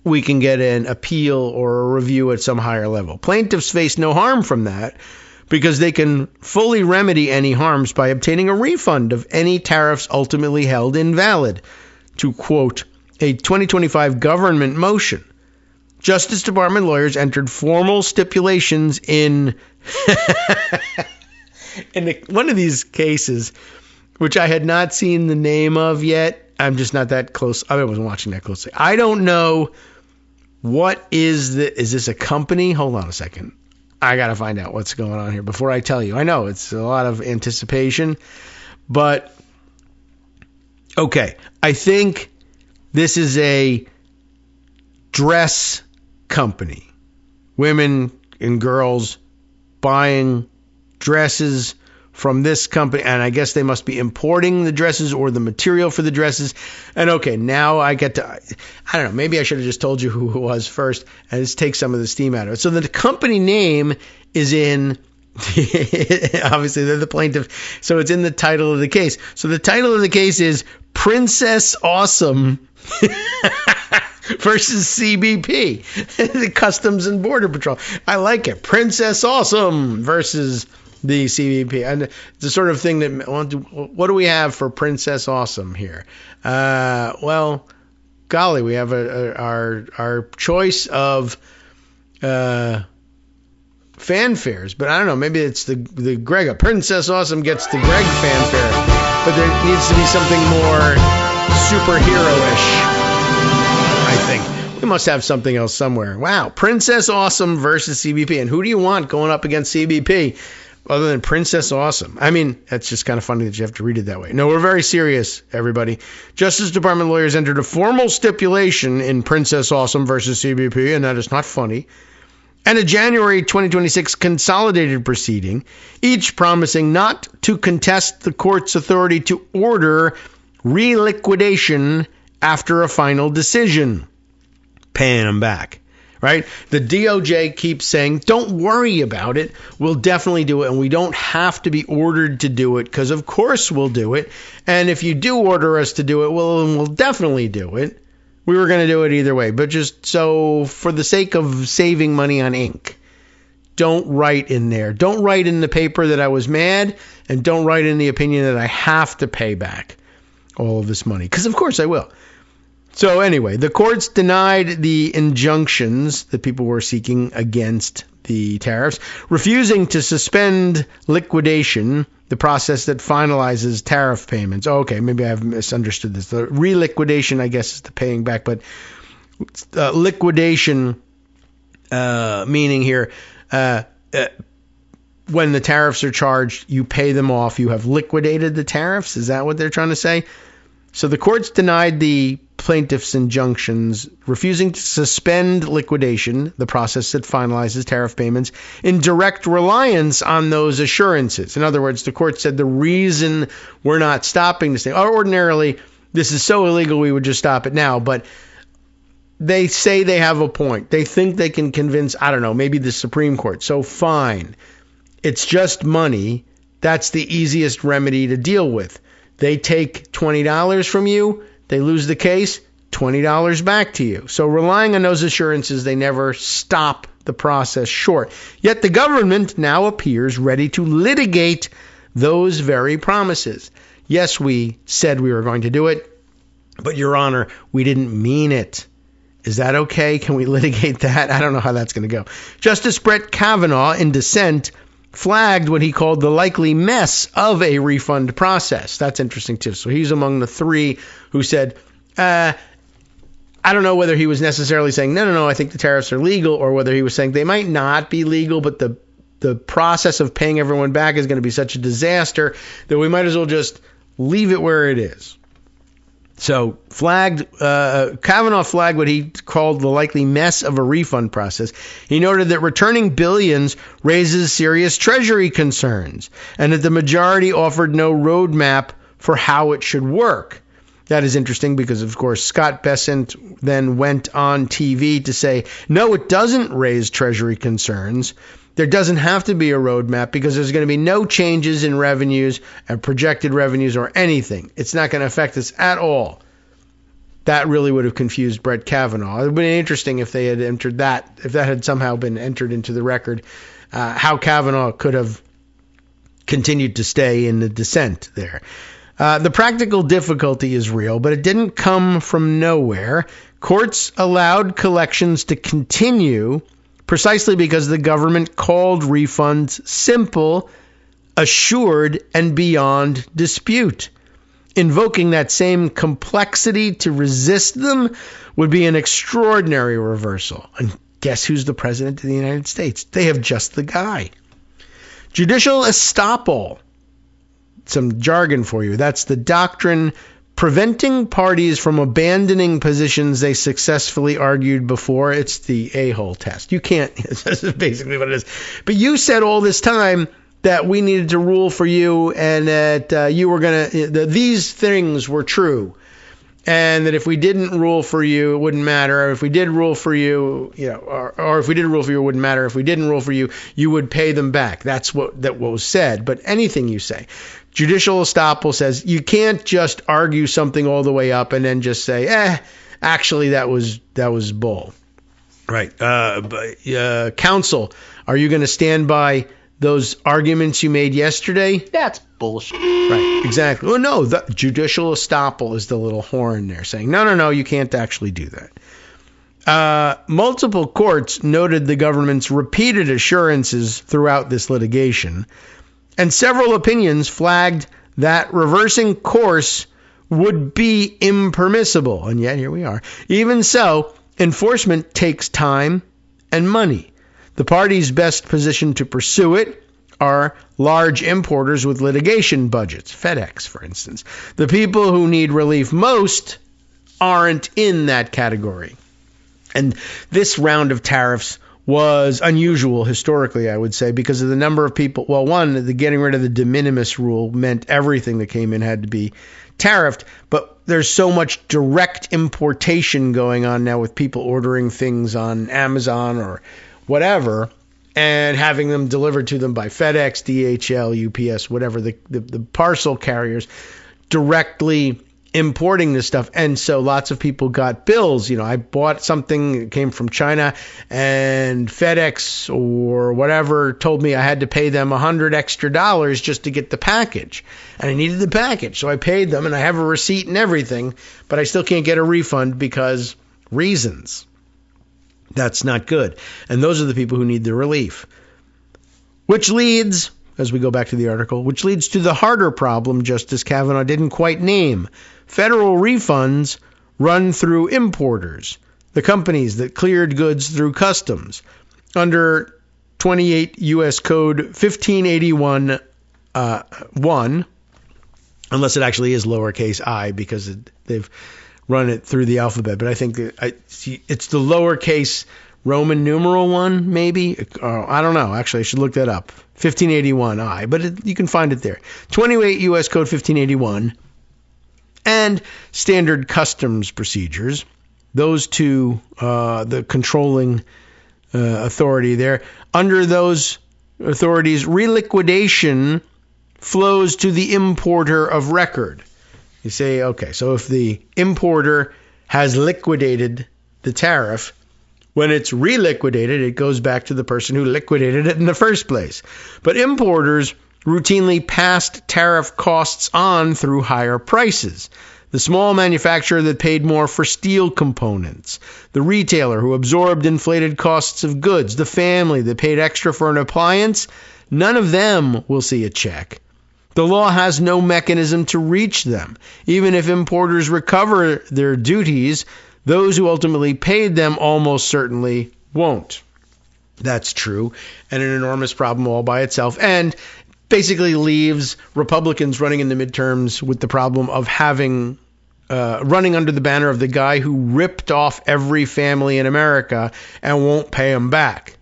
we can get an appeal or a review at some higher level. Plaintiffs face no harm from that, because they can fully remedy any harms by obtaining a refund of any tariffs ultimately held invalid. To quote a 2025 government motion, Justice Department lawyers entered formal stipulations in one of these cases, which I had not seen the name of yet. I'm just not that close. I wasn't watching that closely. I don't know what is this a company? Hold on a second. I got to find out what's going on here before I tell you. I know it's a lot of anticipation, but okay. I think this is a dress company. Women and girls buying dresses from this company, and I guess they must be importing the dresses or the material for the dresses. And okay, now I get to, I don't know, maybe I should have just told you who it was first and just take some of the steam out of it. So the company name is in, obviously they're the plaintiff, so it's in the title of the case. So the title of the case is Princess Awesome versus CBP, the Customs and Border Patrol. I like it. Princess Awesome versus the CBP. And it's the sort of thing that, what do we have for Princess Awesome here? Well, golly, we have our choice of fanfares, but I don't know, maybe it's the Greg. Princess Awesome gets the Greg fanfare, but there needs to be something more superhero-ish, I think. We must have something else somewhere. Wow, Princess Awesome versus CBP. And who do you want going up against CBP? Other than Princess Awesome. I mean, that's just kind of funny that you have to read it that way. No, we're very serious, everybody. Justice Department lawyers entered a formal stipulation in Princess Awesome versus CBP, and that is not funny. and a January 2026 consolidated proceeding, each promising not to contest the court's authority to order reliquidation after a final decision, paying them back. Right? The DOJ keeps saying, don't worry about it. We'll definitely do it. And we don't have to be ordered to do it because, of course, we'll do it. And if you do order us to do it, we'll definitely do it. We were going to do it either way. But just so for the sake of saving money on ink, don't write in there. Don't write in the paper that I was mad, and don't write in the opinion that I have to pay back all of this money. Because, of course, I will. So anyway, the courts denied the injunctions that people were seeking against the tariffs, refusing to suspend liquidation, the process that finalizes tariff payments. Oh, okay, maybe I've misunderstood this. The reliquidation, I guess, is the paying back, but liquidation meaning here, when the tariffs are charged, you pay them off. You have liquidated the tariffs. Is that what they're trying to say? So the courts denied the plaintiffs' injunctions, refusing to suspend liquidation, the process that finalizes tariff payments, in direct reliance on those assurances. In other words, the court said the reason we're not stopping this thing, or ordinarily this is so illegal we would just stop it now, but they say they have a point. They think they can convince, I don't know, maybe the Supreme Court. So fine. It's just money. That's the easiest remedy to deal with. They take $20 from you, they lose the case, $20 back to you. So relying on those assurances, they never stop the process short. Yet the government now appears ready to litigate those very promises. Yes, we said we were going to do it, but Your Honor, we didn't mean it. Is that okay? Can we litigate that? I don't know how that's going to go. Justice Brett Kavanaugh, in dissent, flagged what he called the likely mess of a refund process. That's interesting, too. So he's among the three who said, I don't know whether he was necessarily saying, no, I think the tariffs are legal, or whether he was saying they might not be legal, but the process of paying everyone back is going to be such a disaster that we might as well just leave it where it is. So Kavanaugh flagged what he called the likely mess of a refund process. He noted that returning billions raises serious Treasury concerns, and that the majority offered no roadmap for how it should work. That is interesting because, of course, Scott Bessent then went on TV to say, no, it doesn't raise Treasury concerns. There doesn't have to be a roadmap because there's going to be no changes in revenues and projected revenues or anything. It's not going to affect us at all. That really would have confused Brett Kavanaugh. It would have been interesting if they had entered that, if that had somehow been entered into the record, how Kavanaugh could have continued to stay in the dissent there. The practical difficulty is real, but it didn't come from nowhere. Courts allowed collections to continue precisely because the government called refunds simple, assured, and beyond dispute. Invoking that same complexity to resist them would be an extraordinary reversal. And guess who's the president of the United States? They have just the guy. Judicial estoppel. Some jargon for you. That's the doctrine preventing parties from abandoning positions they successfully argued before. It's the a-hole test. You can't, this is basically what it is. But you said all this time that we needed to rule for you and that you were going to, these things were true. And that if we didn't rule for you, it wouldn't matter. Or if we did rule for you, or if we did rule for you, it wouldn't matter. If we didn't rule for you, you would pay them back. That's what was said. But anything you say, judicial estoppel says you can't just argue something all the way up and then just say, actually that was bull. Right. Counsel, are you going to stand by those arguments you made yesterday? That's bullshit. Right, exactly. Well, no, the judicial estoppel is the little horn there saying, no, you can't actually do that. Multiple courts noted the government's repeated assurances throughout this litigation, and several opinions flagged that reversing course would be impermissible. And yet here we are. Even so, enforcement takes time and money. The parties best positioned to pursue it are large importers with litigation budgets, FedEx, for instance. The people who need relief most aren't in that category. And this round of tariffs was unusual historically, I would say, because of the number of people. Well, one, the getting rid of the de minimis rule meant everything that came in had to be tariffed, but there's so much direct importation going on now with people ordering things on Amazon or whatever and having them delivered to them by FedEx, DHL, UPS, whatever, the parcel carriers directly importing this stuff. And so lots of people got bills. I bought something that came from China and FedEx or whatever told me I had to pay them $100 extra just to get the package. And I needed the package. So I paid them and I have a receipt and everything, but I still can't get a refund because reasons. That's not good. And those are the people who need the relief. Which leads, as we go back to the article, which leads to the harder problem Justice Kavanaugh didn't quite name. Federal refunds run through importers, the companies that cleared goods through customs. Under 28 U.S. Code 1581 1, unless it actually is lowercase I because they've run it through the alphabet. But I think it's the lowercase Roman numeral 1, maybe. I don't know. Actually, I should look that up. 1581 I, but you can find it there. 28 U.S. Code 1581 and standard customs procedures. Those two, the controlling authority there. Under those authorities, reliquidation flows to the importer of record. You say, okay, so if the importer has liquidated the tariff, when it's reliquidated, it goes back to the person who liquidated it in the first place. But importers routinely passed tariff costs on through higher prices. The small manufacturer that paid more for steel components, the retailer who absorbed inflated costs of goods, the family that paid extra for an appliance, none of them will see a check. The law has no mechanism to reach them. Even if importers recover their duties, those who ultimately paid them almost certainly won't. That's true, and an enormous problem all by itself, and basically leaves Republicans running in the midterms with the problem of having running under the banner of the guy who ripped off every family in America and won't pay them back.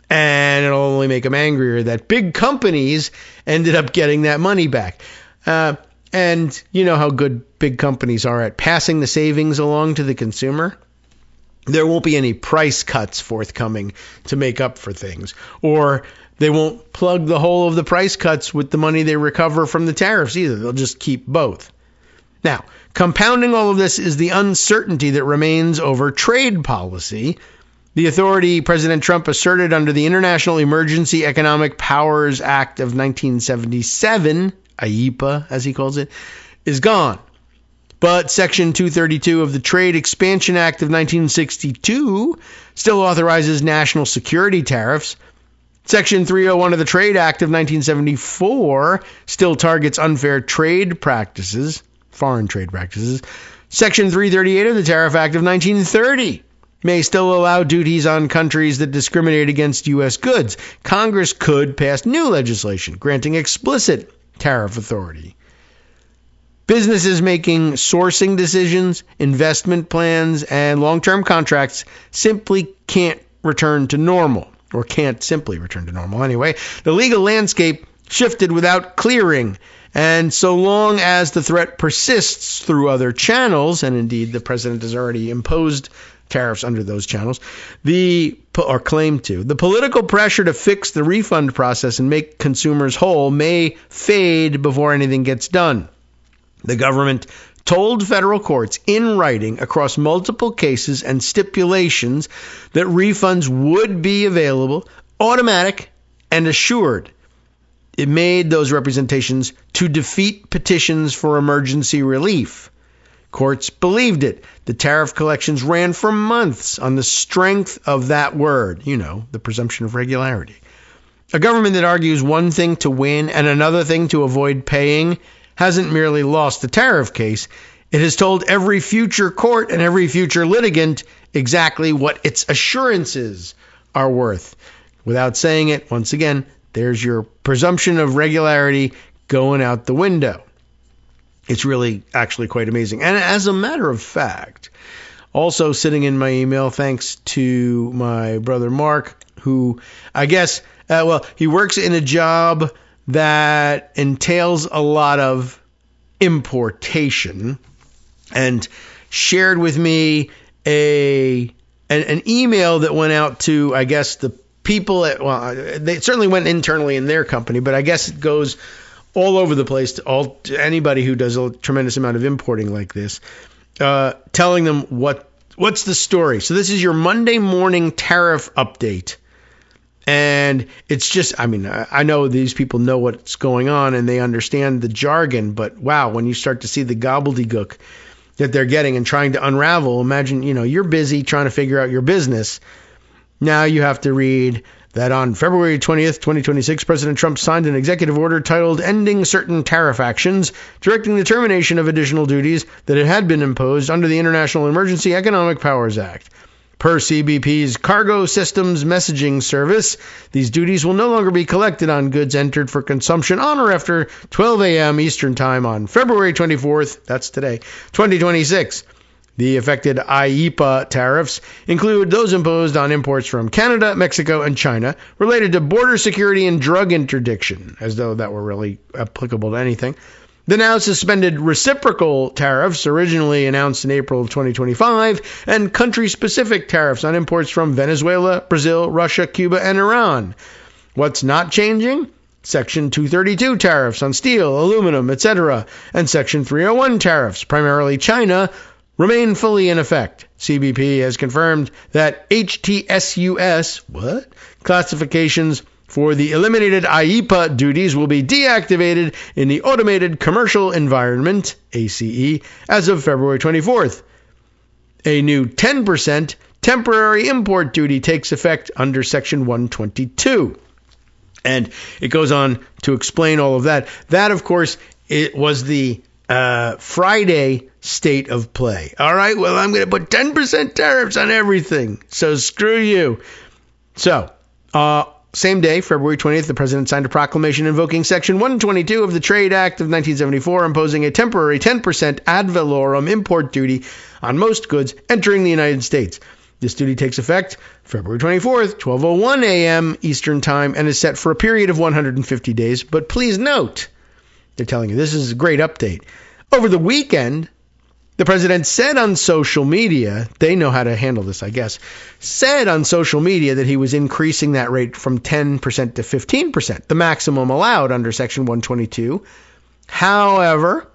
And it'll only make them angrier that big companies ended up getting that money back. And you know how good big companies are at passing the savings along to the consumer. There won't be any price cuts forthcoming to make up for things. Or they won't plug the hole of the price cuts with the money they recover from the tariffs either. They'll just keep both. Now, compounding all of this is the uncertainty that remains over trade policy. The authority President Trump asserted under the International Emergency Economic Powers Act of 1977, IEPA as he calls it, is gone. But Section 232 of the Trade Expansion Act of 1962 still authorizes national security tariffs. Section 301 of the Trade Act of 1974 still targets unfair trade practices, foreign trade practices. Section 338 of the Tariff Act of 1930 may still allow duties on countries that discriminate against U.S. goods. Congress could pass new legislation granting explicit tariff authority. Businesses making sourcing decisions, investment plans, and long-term contracts simply can't return to normal, or can't simply return to normal anyway. The legal landscape shifted without clearing, and so long as the threat persists through other channels, and indeed the president has already imposed tariffs under those channels, or claimed to, the political pressure to fix the refund process and make consumers whole may fade before anything gets done. The government told federal courts in writing across multiple cases and stipulations that refunds would be available, automatic, and assured. It made those representations to defeat petitions for emergency relief. Courts believed it. The tariff collections ran for months on the strength of that word, the presumption of regularity. A government that argues one thing to win and another thing to avoid paying hasn't merely lost the tariff case. It has told every future court and every future litigant exactly what its assurances are worth. Without saying it, once again, there's your presumption of regularity going out the window. It's really actually quite amazing. And as a matter of fact, Also sitting in my email, thanks to my brother Mark, who I guess, he works in a job that entails a lot of importation, and shared with me an email that went out to, I guess, the people they certainly went internally in their company, but I guess it goes all over the place to anybody who does a tremendous amount of importing like this, telling them what's the story. So this is your Monday morning tariff update. And it's just, I know these people know what's going on and they understand the jargon, but wow, when you start to see the gobbledygook that they're getting and trying to unravel, imagine, you're busy trying to figure out your business. Now you have to read that on February 20th, 2026, President Trump signed an executive order titled Ending Certain Tariff Actions, directing the termination of additional duties that had been imposed under the International Emergency Economic Powers Act. Per CBP's Cargo Systems Messaging Service, these duties will no longer be collected on goods entered for consumption on or after 12 a.m. Eastern Time on February 24th, that's today, 2026. The affected IEEPA tariffs include those imposed on imports from Canada, Mexico, and China related to border security and drug interdiction, as though that were really applicable to anything. The now suspended reciprocal tariffs, originally announced in April of 2025, and country-specific tariffs on imports from Venezuela, Brazil, Russia, Cuba, and Iran. What's not changing? Section 232 tariffs on steel, aluminum, etc., and Section 301 tariffs, primarily China, remain fully in effect. CBP has confirmed that HTSUS classifications for the eliminated IEEPA duties will be deactivated in the Automated Commercial Environment, ACE, as of February 24th. A new 10% temporary import duty takes effect under Section 122. And it goes on to explain all of that. That, of course, it was the Friday state of play. All right, well, I'm going to put 10% tariffs on everything, so screw you. So, same day, February 20th, the president signed a proclamation invoking Section 122 of the Trade Act of 1974, imposing a temporary 10% ad valorem import duty on most goods entering the United States. This duty takes effect February 24th, 12:01 a.m. Eastern Time, and is set for a period of 150 days. But please note, they're telling you this is a great update. Over the weekend, the president said on social media, they know how to handle this, I guess, said on social media that he was increasing that rate from 10% to 15%, the maximum allowed under Section 122. However,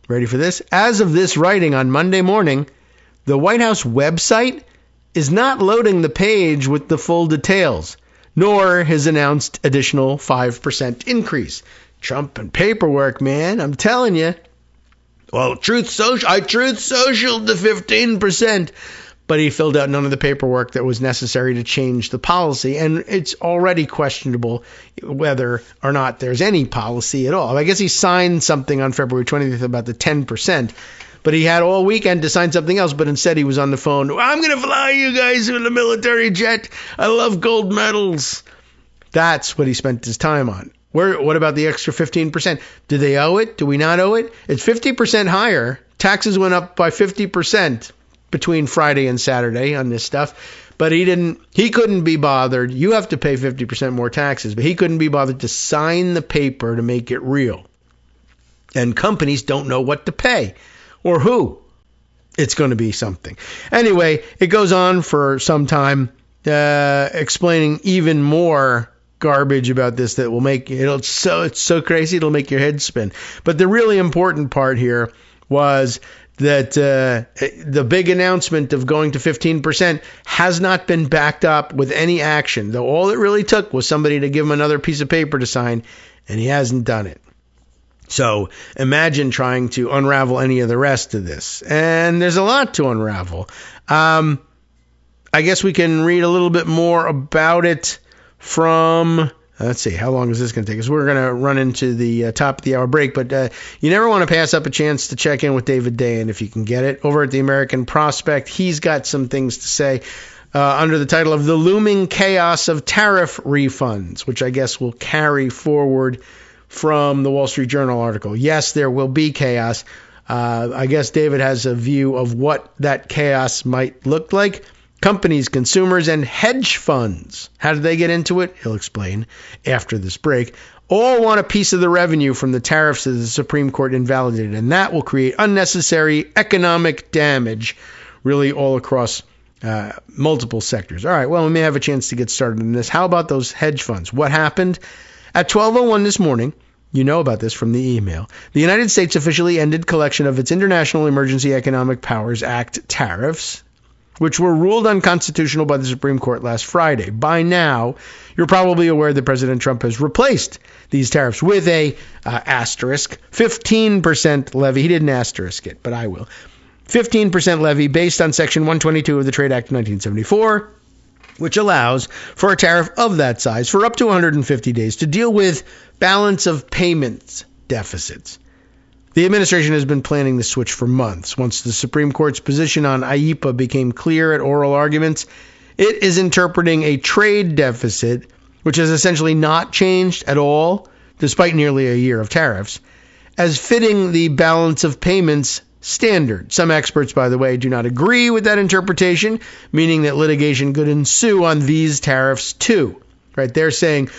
ready for this? As of this writing on Monday morning, the White House website is not loading the page with the full details, nor his announced additional 5% increase. Trump and paperwork, man, I'm telling you. Well, Truth Social the 15%, but he filled out none of the paperwork that was necessary to change the policy, and it's already questionable whether or not there's any policy at all. I guess he signed something on February 20th about the 10%, but he had all weekend to sign something else, but instead he was on the phone. I'm going to fly you guys in a military jet. I love gold medals. That's what he spent his time on. What about the extra 15%? Do they owe it? Do we not owe it? It's 50% higher. Taxes went up by 50% between Friday and Saturday on this stuff. But he couldn't be bothered. You have to pay 50% more taxes, but he couldn't be bothered to sign the paper to make it real. And companies don't know what to pay or who. It's going to be something. Anyway, it goes on for some time, explaining even more garbage about this that will make it's so crazy it'll make your head spin. But the really important part here was that the big announcement of going to 15% has not been backed up with any action, though all it really took was somebody to give him another piece of paper to sign, and he hasn't done it. So imagine trying to unravel any of the rest of this. And there's a lot to unravel. I guess we can read a little bit more about it from, let's see, how long is this going to take us? We're going to run into the top of the hour break, but you never want to pass up a chance to check in with David Dayen if you can get it. Over at the American Prospect, he's got some things to say under the title of The Looming Chaos of Tariff Refunds, which I guess will carry forward from the Wall Street Journal article. Yes, there will be chaos. I guess David has a view of what that chaos might look like. Companies, consumers, and hedge funds. How did they get into it? He'll explain after this break. All want a piece of the revenue from the tariffs that the Supreme Court invalidated, and that will create unnecessary economic damage really all across multiple sectors. All right, well, we may have a chance to get started on this. How about those hedge funds? What happened? At 12:01 this morning, you know about this from the email, the United States officially ended collection of its International Emergency Economic Powers Act tariffs, which were ruled unconstitutional by the Supreme Court last Friday. By now, you're probably aware that President Trump has replaced these tariffs with a asterisk 15% levy. He didn't asterisk it, but I will. 15% levy based on Section 122 of the Trade Act of 1974, which allows for a tariff of that size for up to 150 days to deal with balance of payments deficits. The administration has been planning the switch for months. Once the Supreme Court's position on IEEPA became clear at oral arguments, it is interpreting a trade deficit, which has essentially not changed at all, despite nearly a year of tariffs, as fitting the balance of payments standard. Some experts, by the way, do not agree with that interpretation, meaning that litigation could ensue on these tariffs too. Right? They're saying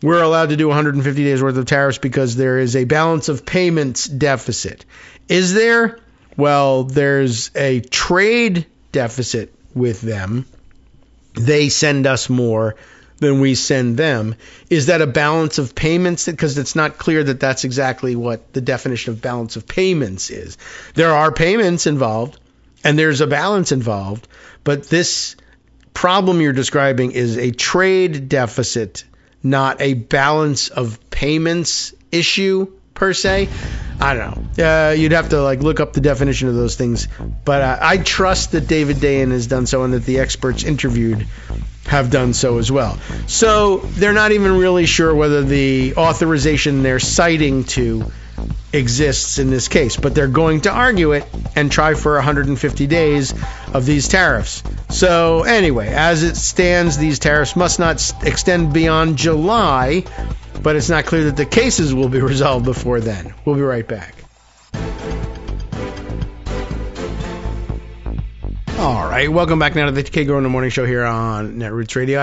we're allowed to do 150 days worth of tariffs because there is a balance of payments deficit. Is there? Well, there's a trade deficit with them. They send us more than we send them. Is that a balance of payments? Because it's not clear that that's exactly what the definition of balance of payments is. There are payments involved and there's a balance involved, but this problem you're describing is a trade deficit, not a balance of payments issue per se. I don't know. You'd have to look up the definition of those things. But I trust that David Dayen has done so and that the experts interviewed have done so as well. So they're not even really sure whether the authorization they're citing to exists in this case, but they're going to argue it and try for 150 days of these tariffs. So anyway, as it stands, these tariffs must not extend beyond July, but it's not clear that the cases will be resolved before then. We'll be right back. All right, welcome back now to the Kagro in the Morning Show here on Netroots Radio.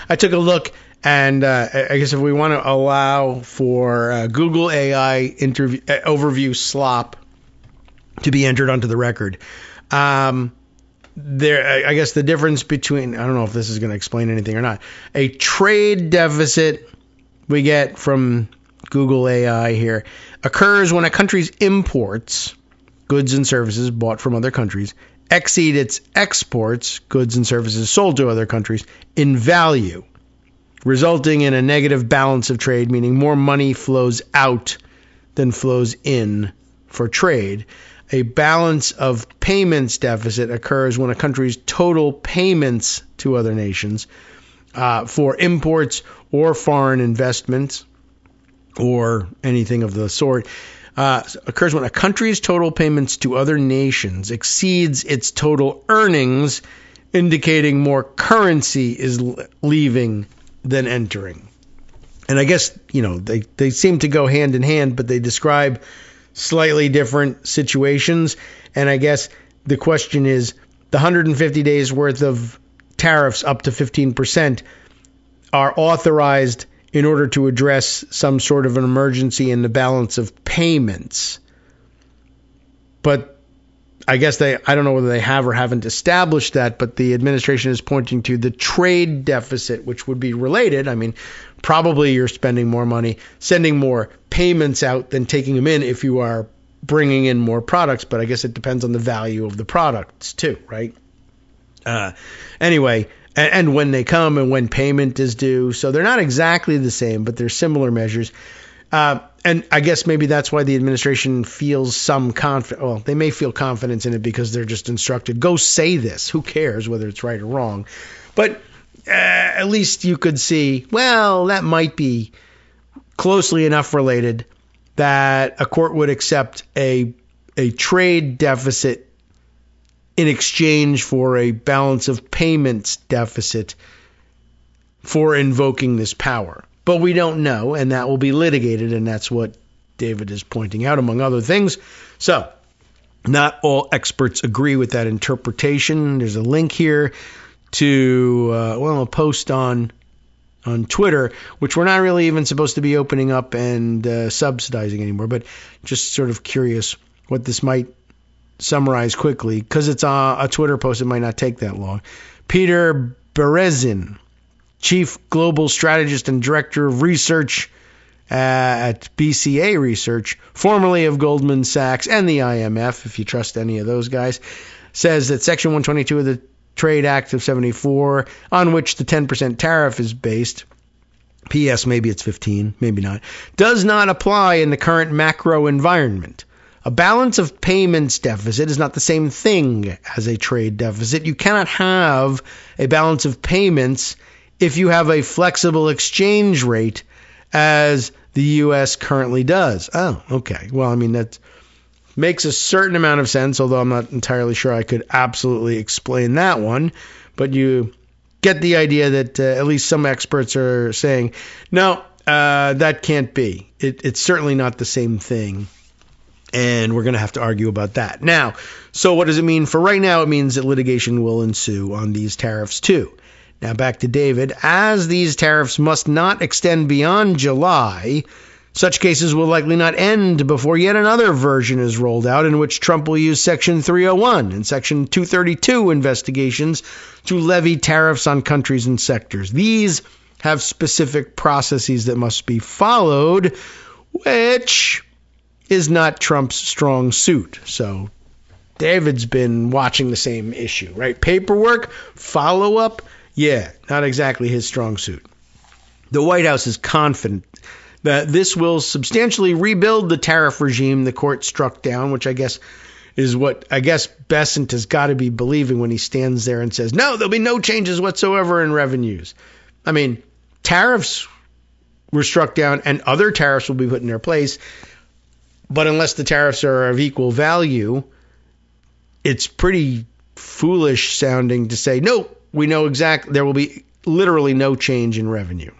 I took a look, and I guess if we want to allow for Google AI overview slop to be entered onto the record, I guess the difference between, I don't know if this is going to explain anything or not, a trade deficit we get from Google AI here occurs when a country's imports, goods and services bought from other countries, exceed its exports, goods and services sold to other countries, in value, resulting in a negative balance of trade, meaning more money flows out than flows in for trade. A balance of payments deficit occurs when a country's total payments to other nations for imports or foreign investments or anything of the sort occurs when a country's total payments to other nations exceeds its total earnings, indicating more currency is leaving than entering. And I guess, they seem to go hand in hand, but they describe slightly different situations. And I guess the question is, the 150 days worth of tariffs up to 15% are authorized in order to address some sort of an emergency in the balance of payments. But I guess I don't know whether they have or haven't established that, but the administration is pointing to the trade deficit, which would be related. I mean, probably you're spending more money, sending more payments out than taking them in if you are bringing in more products, but I guess it depends on the value of the products too, right? Anyway, and when they come and when payment is due. So they're not exactly the same, but they're similar measures. And I guess maybe that's why the administration feels some confidence. Well, they may feel confidence in it because they're just instructed, go say this. Who cares whether it's right or wrong? But at least you could see, well, that might be closely enough related that a court would accept a trade deficit in exchange for a balance of payments deficit for invoking this power. But we don't know, and that will be litigated, and that's what David is pointing out, among other things. So, not all experts agree with that interpretation. There's a link here to, a post on Twitter, which we're not really even supposed to be opening up and subsidizing anymore, but just sort of curious what this might summarize quickly. Because it's a Twitter post, it might not take that long. Peter Berezin, Chief Global Strategist and Director of Research at BCA Research, formerly of Goldman Sachs and the IMF, if you trust any of those guys, says that Section 122 of the Trade Act of 74, on which the 10% tariff is based, P.S. maybe it's 15, maybe not, does not apply in the current macro environment. A balance of payments deficit is not the same thing as a trade deficit. You cannot have a balance of payments if you have a flexible exchange rate as the U.S. currently does. Oh, okay. Well, I mean, that makes a certain amount of sense, although I'm not entirely sure I could absolutely explain that one. But you get the idea that at least some experts are saying, no, that can't be. It's certainly not the same thing. And we're going to have to argue about that. Now, so what does it mean for right now? It means that litigation will ensue on these tariffs too. Now back to David. As these tariffs must not extend beyond July, such cases will likely not end before yet another version is rolled out in which Trump will use Section 301 and Section 232 investigations to levy tariffs on countries and sectors. These have specific processes that must be followed, which is not Trump's strong suit. So David's been watching the same issue, right? Paperwork, follow-up, yeah, not exactly his strong suit. The White House is confident that this will substantially rebuild the tariff regime the court struck down, which I guess is what Bessent has got to be believing when he stands there and says, no, there'll be no changes whatsoever in revenues. I mean, tariffs were struck down and other tariffs will be put in their place. But unless the tariffs are of equal value, it's pretty foolish sounding to say, no, we know there will be literally no change in revenue.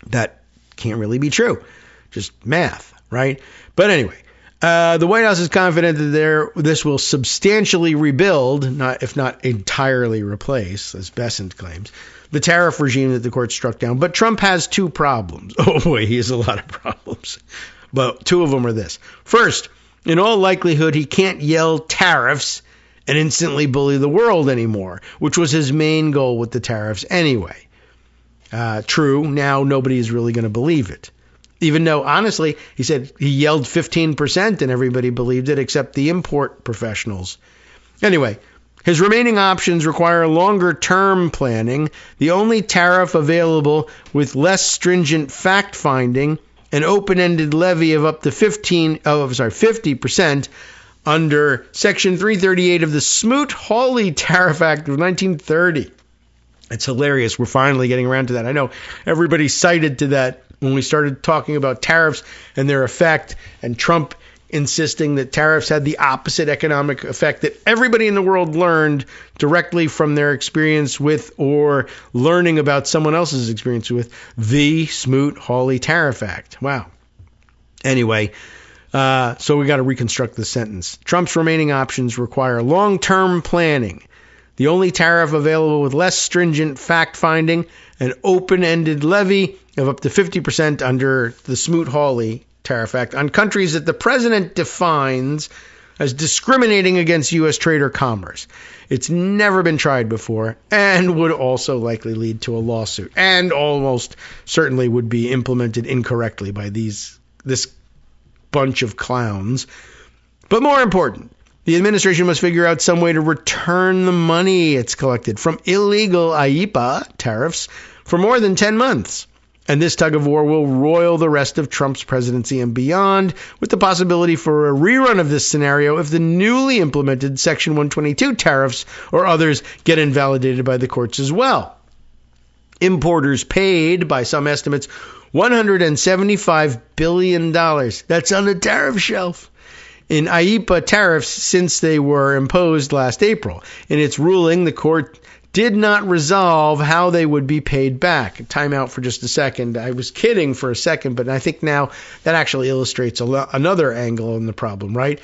That can't really be true. Just math, right? But anyway, the White House is confident that this will substantially rebuild, if not entirely replace, as Bessent claims, the tariff regime that the court struck down. But Trump has two problems. Oh boy, he has a lot of problems. But two of them are this. First, in all likelihood, he can't yell tariffs and instantly bully the world anymore, which was his main goal with the tariffs anyway. True, now nobody is really going to believe it. Even though, honestly, he said he yelled 15% and everybody believed it except the import professionals. Anyway, his remaining options require longer-term planning. The only tariff available with less stringent fact-finding, an open-ended levy of up to 50% under Section 338 of the Smoot-Hawley Tariff Act of 1930. It's hilarious. We're finally getting around to that. I know everybody cited to that when we started talking about tariffs and their effect, and Trump insisting that tariffs had the opposite economic effect that everybody in the world learned directly from their experience with or learning about someone else's experience with the Smoot-Hawley Tariff Act. Wow. Anyway, so we got to reconstruct the sentence. Trump's remaining options require long-term planning. The only tariff available with less stringent fact-finding, an open-ended levy of up to 50% under the Smoot-Hawley Tariff Act on countries that the president defines as discriminating against U.S. trade or commerce. It's never been tried before and would also likely lead to a lawsuit and almost certainly would be implemented incorrectly by this bunch of clowns. But more important, the administration must figure out some way to return the money it's collected from illegal IEEPA tariffs for more than 10 months. And this tug of war will roil the rest of Trump's presidency and beyond, with the possibility for a rerun of this scenario if the newly implemented Section 122 tariffs or others get invalidated by the courts as well. Importers paid, by some estimates, $175 billion. That's on the tariff shelf in IEEPA tariffs since they were imposed last April. In its ruling, the court did not resolve how they would be paid back. Time out for just a second. I was kidding for a second, but I think now that actually illustrates another angle in the problem, right?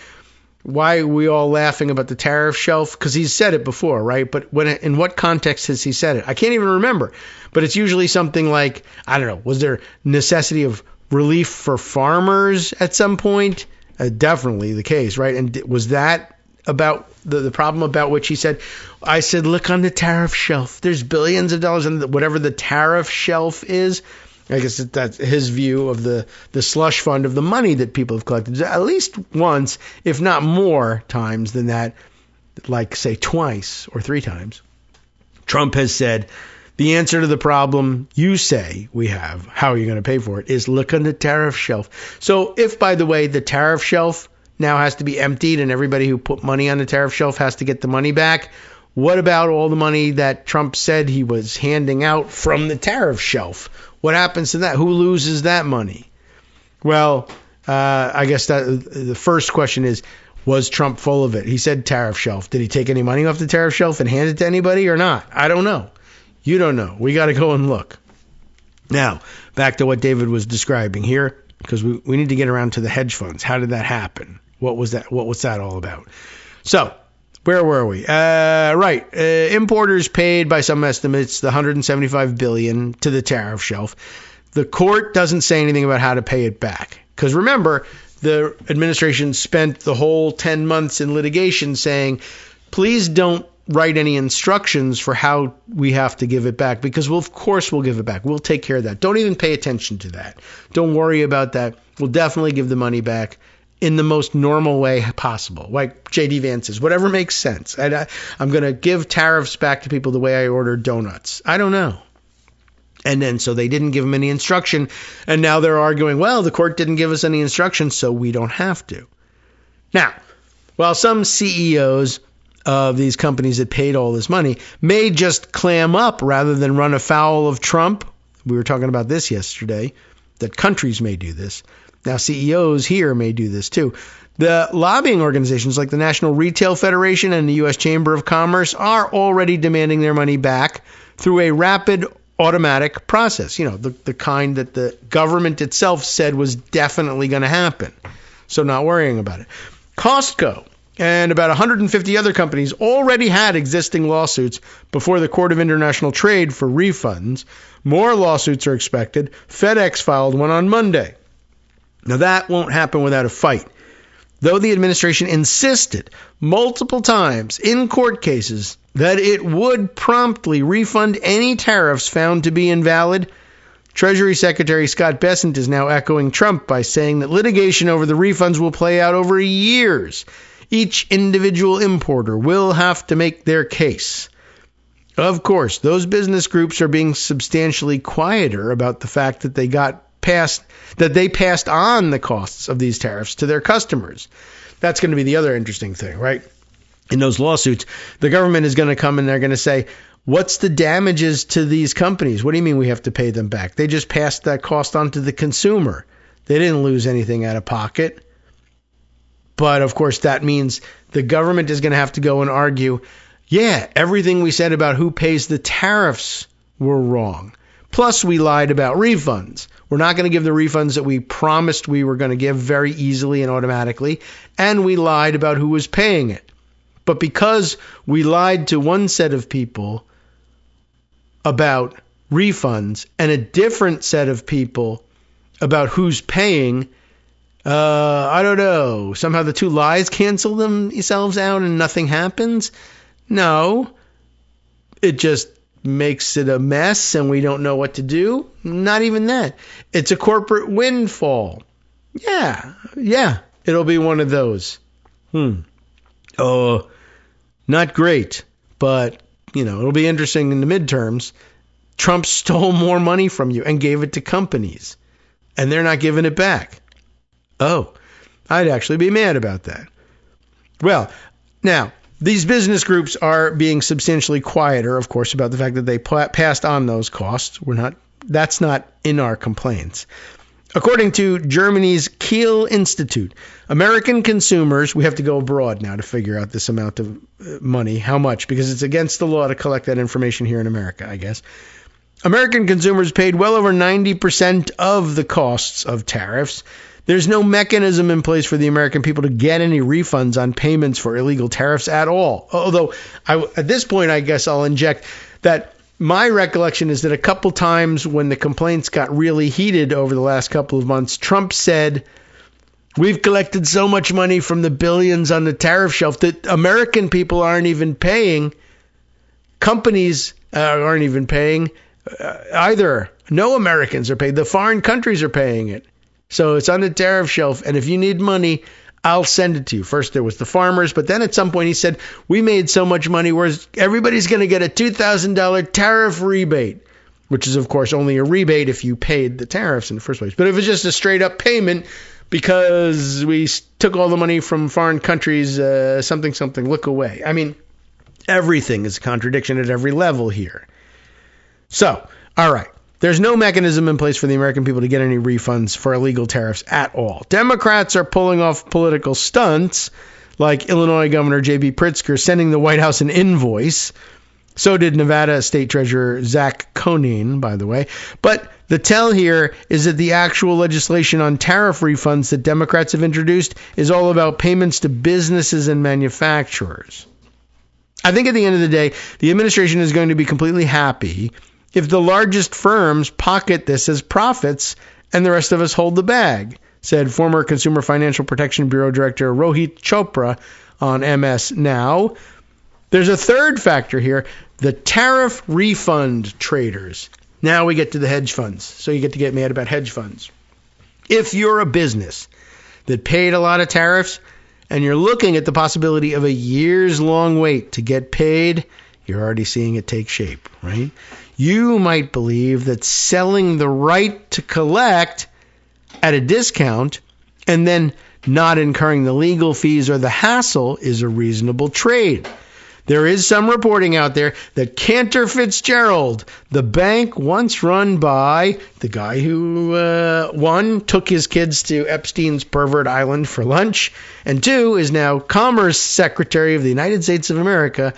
Why are we all laughing about the tariff shelf? Because he's said it before, right? But in what context has he said it? I can't even remember. But it's usually something like, I don't know, was there necessity of relief for farmers at some point? Definitely the case, right? And was that about the problem about which he said, I said, look on the tariff shelf. There's billions of dollars in whatever the tariff shelf is. I guess that's his view of the slush fund of the money that people have collected at least once, if not more times than that, like say twice or three times. Trump has said the answer to the problem you say we have, how are you going to pay for it, is look on the tariff shelf. So if, by the way, the tariff shelf now has to be emptied and everybody who put money on the tariff shelf has to get the money back, what about all the money that Trump said he was handing out from the tariff shelf? What happens to that? Who loses that money? Well, I guess that the first question is, was Trump full of it? He said tariff shelf. Did he take any money off the tariff shelf and hand it to anybody or not? I don't know. You don't know. We got to go and look. Now, back to what David was describing here, because we need to get around to the hedge funds. How did that happen? What was that? What was that all about? So, where were we? Importers paid, by some estimates, the $175 billion to the tariff shelf. The court doesn't say anything about how to pay it back. Because remember, the administration spent the whole 10 months in litigation saying, please don't write any instructions for how we have to give it back, because of course we'll give it back. We'll take care of that. Don't even pay attention to that. Don't worry about that. We'll definitely give the money back in the most normal way possible. Like J.D. Vance says, whatever makes sense. I'm going to give tariffs back to people the way I order donuts. I don't know. And then so they didn't give them any instruction. And now they're arguing, well, the court didn't give us any instruction, so we don't have to. Now, while some CEOs of these companies that paid all this money may just clam up rather than run afoul of Trump, we were talking about this yesterday, that countries may do this. Now, CEOs here may do this too. The lobbying organizations like the National Retail Federation and the U.S. Chamber of Commerce are already demanding their money back through a rapid automatic process. You know, the kind that the government itself said was definitely going to happen. So not worrying about it. Costco and about 150 other companies already had existing lawsuits before the Court of International Trade for refunds. More lawsuits are expected. FedEx filed one on Monday. Now, that won't happen without a fight. Though the administration insisted multiple times in court cases that it would promptly refund any tariffs found to be invalid, Treasury Secretary Scott Bessent is now echoing Trump by saying that litigation over the refunds will play out over years. Each individual importer will have to make their case. Of course, those business groups are being substantially quieter about the fact that they passed on the costs of these tariffs to their customers. That's going to be the other interesting thing, right? In those lawsuits, the government is going to come and they're going to say, what's the damages to these companies? What do you mean we have to pay them back? They just passed that cost on to the consumer. They didn't lose anything out of pocket. But of course, that means the government is going to have to go and argue, yeah, everything we said about who pays the tariffs were wrong. Plus, we lied about refunds. We're not going to give the refunds that we promised we were going to give very easily and automatically. And we lied about who was paying it. But because we lied to one set of people about refunds and a different set of people about who's paying, I don't know, somehow the two lies cancel themselves out and nothing happens? No. It just makes it a mess and we don't know what to do? Not even that. It's a corporate windfall. Yeah, it'll be one of those. Oh, not great, but, it'll be interesting in the midterms. Trump stole more money from you and gave it to companies, and they're not giving it back. Oh, I'd actually be mad about that. Well, now, these business groups are being substantially quieter, of course, about the fact that they passed on those costs. That's not in our complaints. According to Germany's Kiel Institute, American consumers, we have to go abroad now to figure out this amount of money, how much, because it's against the law to collect that information here in America, I guess. American consumers paid well over 90% of the costs of tariffs. There's no mechanism in place for the American people to get any refunds on payments for illegal tariffs at all. Although, at this point, I guess I'll inject that my recollection is that a couple times when the complaints got really heated over the last couple of months, Trump said, we've collected so much money from the billions on the tariff shelf that American people aren't even paying. Companies aren't even paying either. No Americans are paying. The foreign countries are paying it. So it's on the tariff shelf, and if you need money, I'll send it to you. First there was the farmers, but then at some point he said, we made so much money, whereas everybody's going to get a $2,000 tariff rebate, which is, of course, only a rebate if you paid the tariffs in the first place. But if it's just a straight-up payment because we took all the money from foreign countries, something, look away. I mean, everything is a contradiction at every level here. So, all right. There's no mechanism in place for the American people to get any refunds for illegal tariffs at all. Democrats are pulling off political stunts, like Illinois Governor J.B. Pritzker sending the White House an invoice. So did Nevada State Treasurer Zach Conine, by the way. But the tell here is that the actual legislation on tariff refunds that Democrats have introduced is all about payments to businesses and manufacturers. I think at the end of the day, the administration is going to be completely happy if the largest firms pocket this as profits and the rest of us hold the bag, said former Consumer Financial Protection Bureau Director Rohit Chopra on MS Now. There's a third factor here, the tariff refund traders. Now we get to the hedge funds. So you get to get mad about hedge funds. If you're a business that paid a lot of tariffs and you're looking at the possibility of a years-long wait to get paid, you're already seeing it take shape, right? You might believe that selling the right to collect at a discount and then not incurring the legal fees or the hassle is a reasonable trade. There is some reporting out there that Cantor Fitzgerald, the bank once run by the guy who, one, took his kids to Epstein's pervert island for lunch, and two, is now Commerce Secretary of the United States of America,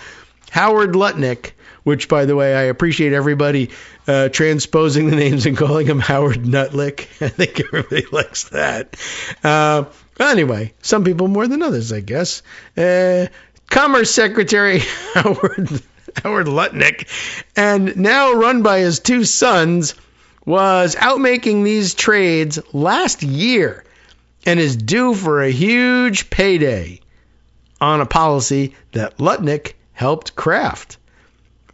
Howard Lutnick, which, by the way, I appreciate everybody transposing the names and calling him Howard Nutlick. I think everybody likes that. Anyway, some people more than others, I guess. Commerce Secretary Howard Lutnick, and now run by his two sons, was out making these trades last year and is due for a huge payday on a policy that Lutnick helped craft.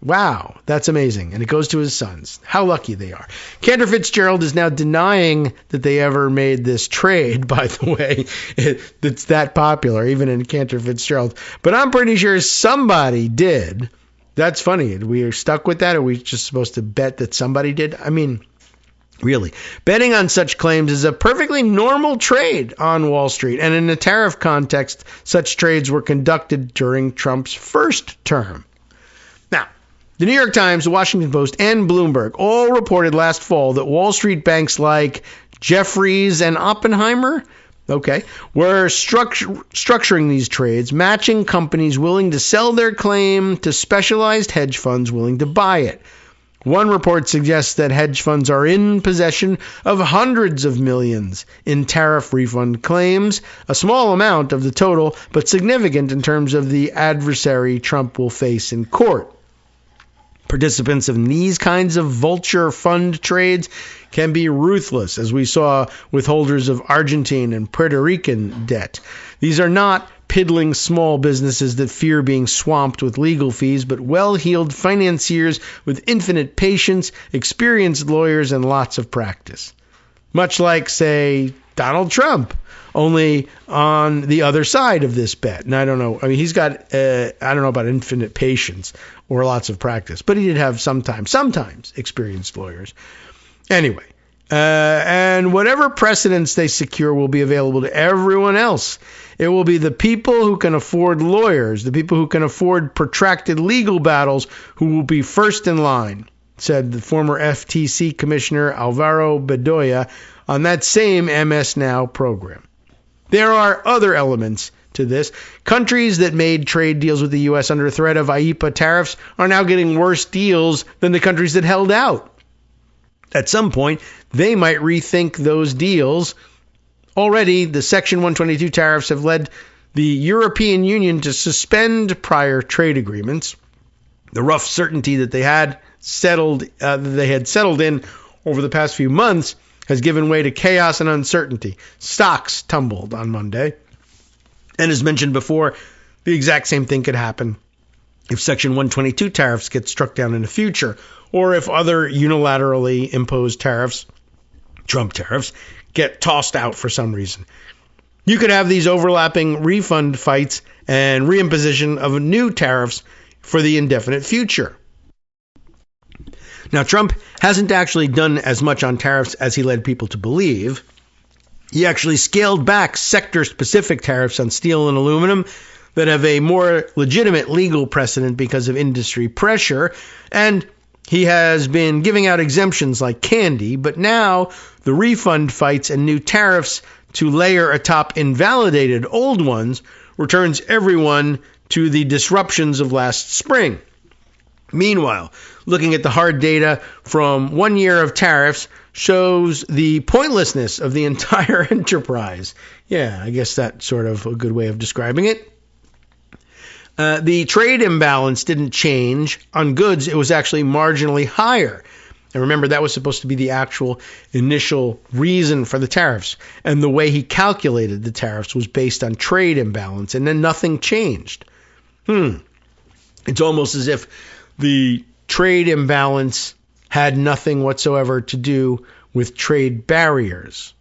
Wow, that's amazing. And it goes to his sons. How lucky they are. Cantor Fitzgerald is now denying that they ever made this trade, by the way. It's that popular, even in Cantor Fitzgerald. But I'm pretty sure somebody did. That's funny. Are we stuck with that? Are we just supposed to bet that somebody did? I mean, really. Betting on such claims is a perfectly normal trade on Wall Street. And in a tariff context, such trades were conducted during Trump's first term. Now, the New York Times, the Washington Post, and Bloomberg all reported last fall that Wall Street banks like Jefferies and Oppenheimer, were structuring these trades, matching companies willing to sell their claim to specialized hedge funds willing to buy it. One report suggests that hedge funds are in possession of hundreds of millions in tariff refund claims, a small amount of the total, but significant in terms of the adversary Trump will face in court. Participants in these kinds of vulture fund trades can be ruthless, as we saw with holders of Argentine and Puerto Rican debt. These are not piddling small businesses that fear being swamped with legal fees, but well-heeled financiers with infinite patience, experienced lawyers, and lots of practice. Much like, say, Donald Trump, only on the other side of this bet. And I don't know. I mean, he's got, I don't know about infinite patience or lots of practice, but he did have sometimes experienced lawyers. Anyway, and whatever precedents they secure will be available to everyone else. It will be the people who can afford lawyers, the people who can afford protracted legal battles, who will be first in line. said the former FTC Commissioner Alvaro Bedoya on that same MS Now program. There are other elements to this. Countries that made trade deals with the U.S. under threat of IEEPA tariffs are now getting worse deals than the countries that held out. At some point, they might rethink those deals. Already, the Section 122 tariffs have led the European Union to suspend prior trade agreements. The rough certainty that they had settled in over the past few months has given way to chaos and uncertainty. Stocks tumbled on Monday. And as mentioned before, the exact same thing could happen if Section 122 tariffs get struck down in the future, or if other unilaterally imposed tariffs, Trump tariffs, get tossed out for some reason. You could have these overlapping refund fights and reimposition of new tariffs for the indefinite future. Now, Trump hasn't actually done as much on tariffs as he led people to believe. He actually scaled back sector-specific tariffs on steel and aluminum that have a more legitimate legal precedent because of industry pressure, and he has been giving out exemptions like candy, but now the refund fights and new tariffs to layer atop invalidated old ones returns everyone to the disruptions of last spring. Meanwhile, looking at the hard data from 1 year of tariffs shows the pointlessness of the entire enterprise. Yeah, I guess that's sort of a good way of describing it. The trade imbalance didn't change. On goods, it was actually marginally higher. And remember, that was supposed to be the actual initial reason for the tariffs. And the way he calculated the tariffs was based on trade imbalance, and then nothing changed. It's almost as if the trade imbalance had nothing whatsoever to do with trade barriers.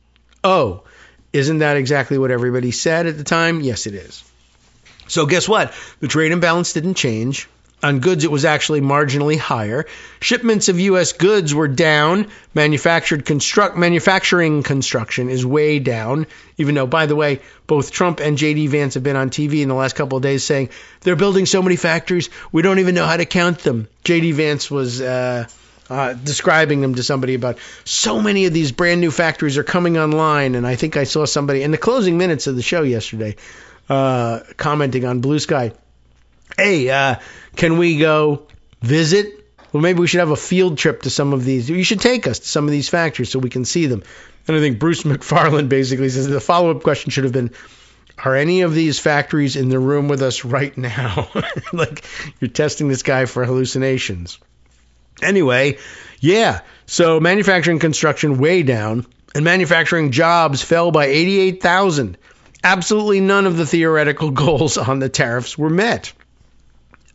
Oh, isn't that exactly what everybody said at the time? Yes, it is. So guess what? The trade imbalance didn't change. On goods, it was actually marginally higher. Shipments of U.S. goods were down. Manufacturing construction is way down, even though, by the way, both Trump and J.D. Vance have been on TV in the last couple of days saying they're building so many factories, we don't even know how to count them. J.D. Vance was describing them to somebody about so many of these brand new factories are coming online, and I think I saw somebody in the closing minutes of the show yesterday commenting on Blue Sky, hey, can we go visit? Well, maybe we should have a field trip to some of these. You should take us to some of these factories so we can see them. And I think Bruce McFarland basically says the follow-up question should have been, are any of these factories in the room with us right now? Like, you're testing this guy for hallucinations. Anyway, yeah, so manufacturing construction way down, and manufacturing jobs fell by 88,000. Absolutely none of the theoretical goals on the tariffs were met.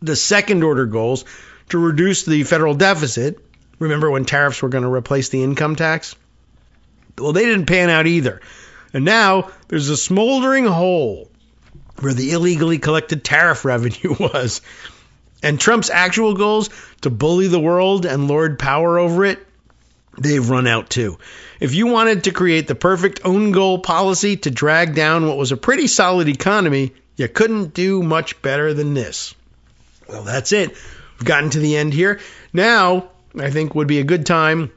The second order goals to reduce the federal deficit, remember when tariffs were going to replace the income tax? Well, they didn't pan out either. And now there's a smoldering hole where the illegally collected tariff revenue was. And Trump's actual goals to bully the world and lord power over it, they've run out too. If you wanted to create the perfect own goal policy to drag down what was a pretty solid economy, you couldn't do much better than this. Well, that's it. We've gotten to the end here. Now, I think would be a good time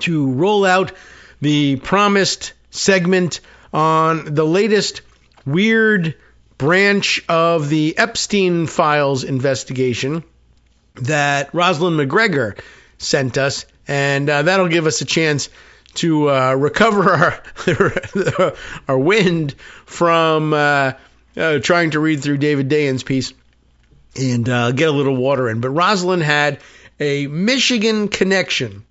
to roll out the promised segment on the latest weird branch of the Epstein Files investigation that Rosalind McGregor sent us, and that'll give us a chance to recover our wind from trying to read through David Dayen's piece and get a little water in. But Rosalind had a Michigan connection,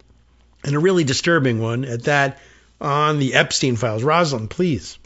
and a really disturbing one at that, on the Epstein Files. Rosalind, please.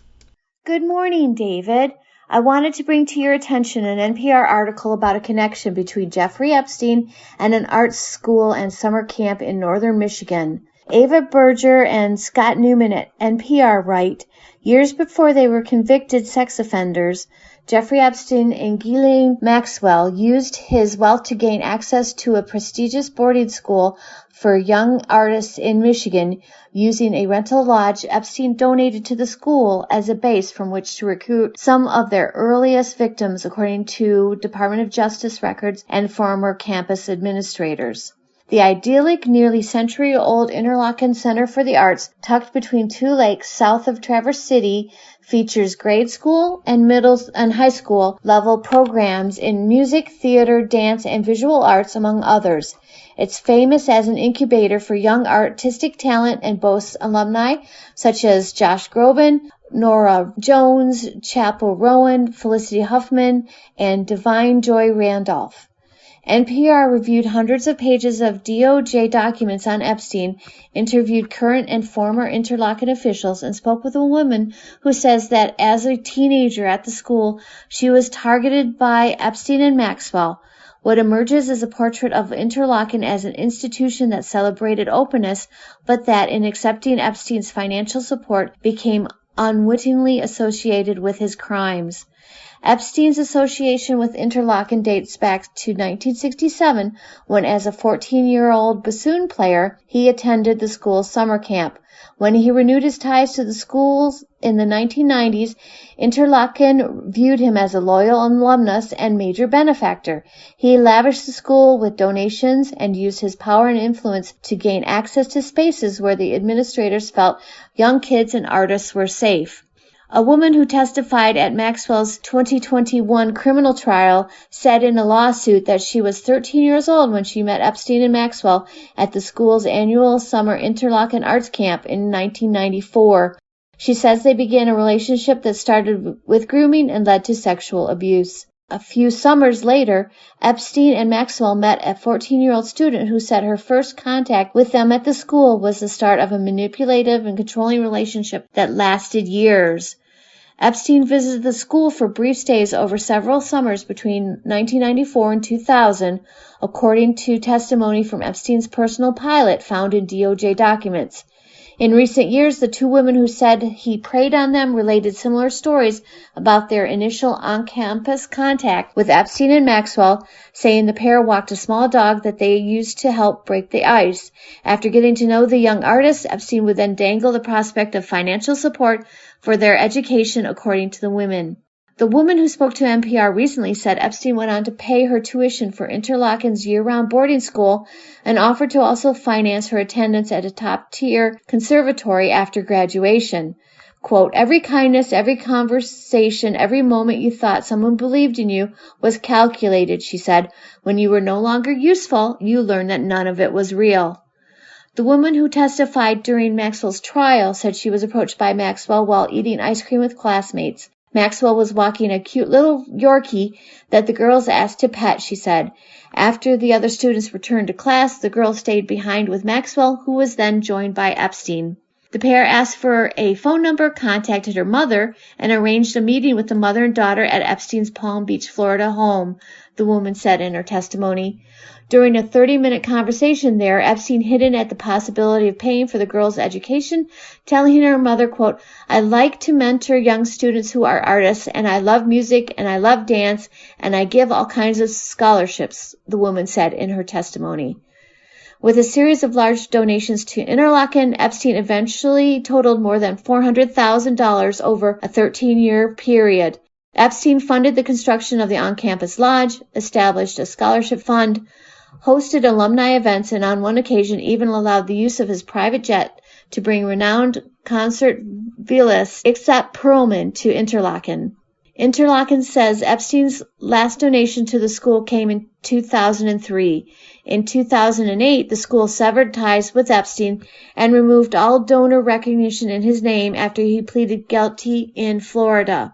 Good morning, David. I wanted to bring to your attention an NPR article about a connection between Jeffrey Epstein and an art school and summer camp in northern Michigan. Ava Berger and Scott Newman at NPR write, years before they were convicted sex offenders, Jeffrey Epstein and Ghislaine Maxwell used his wealth to gain access to a prestigious boarding school for young artists in Michigan. Using a rental lodge, Epstein donated to the school as a base from which to recruit some of their earliest victims, according to Department of Justice records and former campus administrators. The idyllic, nearly century-old Interlochen Center for the Arts, tucked between two lakes south of Traverse City, features grade school and middle and high school level programs in music, theater, dance, and visual arts, among others. It's famous as an incubator for young artistic talent and boasts alumni such as Josh Groban, Nora Jones, Chappell Rowan, Felicity Huffman, and Divine Joy Randolph. NPR reviewed hundreds of pages of DOJ documents on Epstein, interviewed current and former Interlochen officials, and spoke with a woman who says that as a teenager at the school, she was targeted by Epstein and Maxwell. What emerges is a portrait of Interlochen as an institution that celebrated openness, but that in accepting Epstein's financial support became unwittingly associated with his crimes. Epstein's association with Interlochen dates back to 1967, when as a 14-year-old bassoon player, he attended the school's summer camp. When he renewed his ties to the schools in the 1990s, Interlochen viewed him as a loyal alumnus and major benefactor. He lavished the school with donations and used his power and influence to gain access to spaces where the administrators felt young kids and artists were safe. A woman who testified at Maxwell's 2021 criminal trial said in a lawsuit that she was 13 years old when she met Epstein and Maxwell at the school's annual summer Interlochen Arts Camp in 1994. She says they began a relationship that started with grooming and led to sexual abuse. A few summers later, Epstein and Maxwell met a 14-year-old student who said her first contact with them at the school was the start of a manipulative and controlling relationship that lasted years. Epstein visited the school for brief stays over several summers between 1994 and 2000, according to testimony from Epstein's personal pilot found in DOJ documents. In recent years, the two women who said he preyed on them related similar stories about their initial on-campus contact with Epstein and Maxwell, saying the pair walked a small dog that they used to help break the ice. After getting to know the young artists, Epstein would then dangle the prospect of financial support for their education, according to the women. The woman who spoke to NPR recently said Epstein went on to pay her tuition for Interlochen's year-round boarding school and offered to also finance her attendance at a top-tier conservatory after graduation. Quote, "Every kindness, every conversation, every moment you thought someone believed in you was calculated," she said. "When you were no longer useful, you learned that none of it was real." The woman who testified during Maxwell's trial said she was approached by Maxwell while eating ice cream with classmates. Maxwell was walking a cute little Yorkie that the girls asked to pet, she said. After the other students returned to class, the girl stayed behind with Maxwell, who was then joined by Epstein. The pair asked for a phone number, contacted her mother, and arranged a meeting with the mother and daughter at Epstein's Palm Beach, Florida home, the woman said in her testimony. During a 30-minute conversation there, Epstein hinted at the possibility of paying for the girl's education, telling her mother, quote, "I like to mentor young students who are artists, and I love music, and I love dance, and I give all kinds of scholarships," the woman said in her testimony. With a series of large donations to Interlochen, Epstein eventually totaled more than $400,000 over a 13-year period. Epstein funded the construction of the on-campus lodge, established a scholarship fund, hosted alumni events, and on one occasion even allowed the use of his private jet to bring renowned concert violist Itzhak Perlman to Interlochen. Interlochen says Epstein's last donation to the school came in 2003. In 2008, the school severed ties with Epstein and removed all donor recognition in his name after he pleaded guilty in Florida.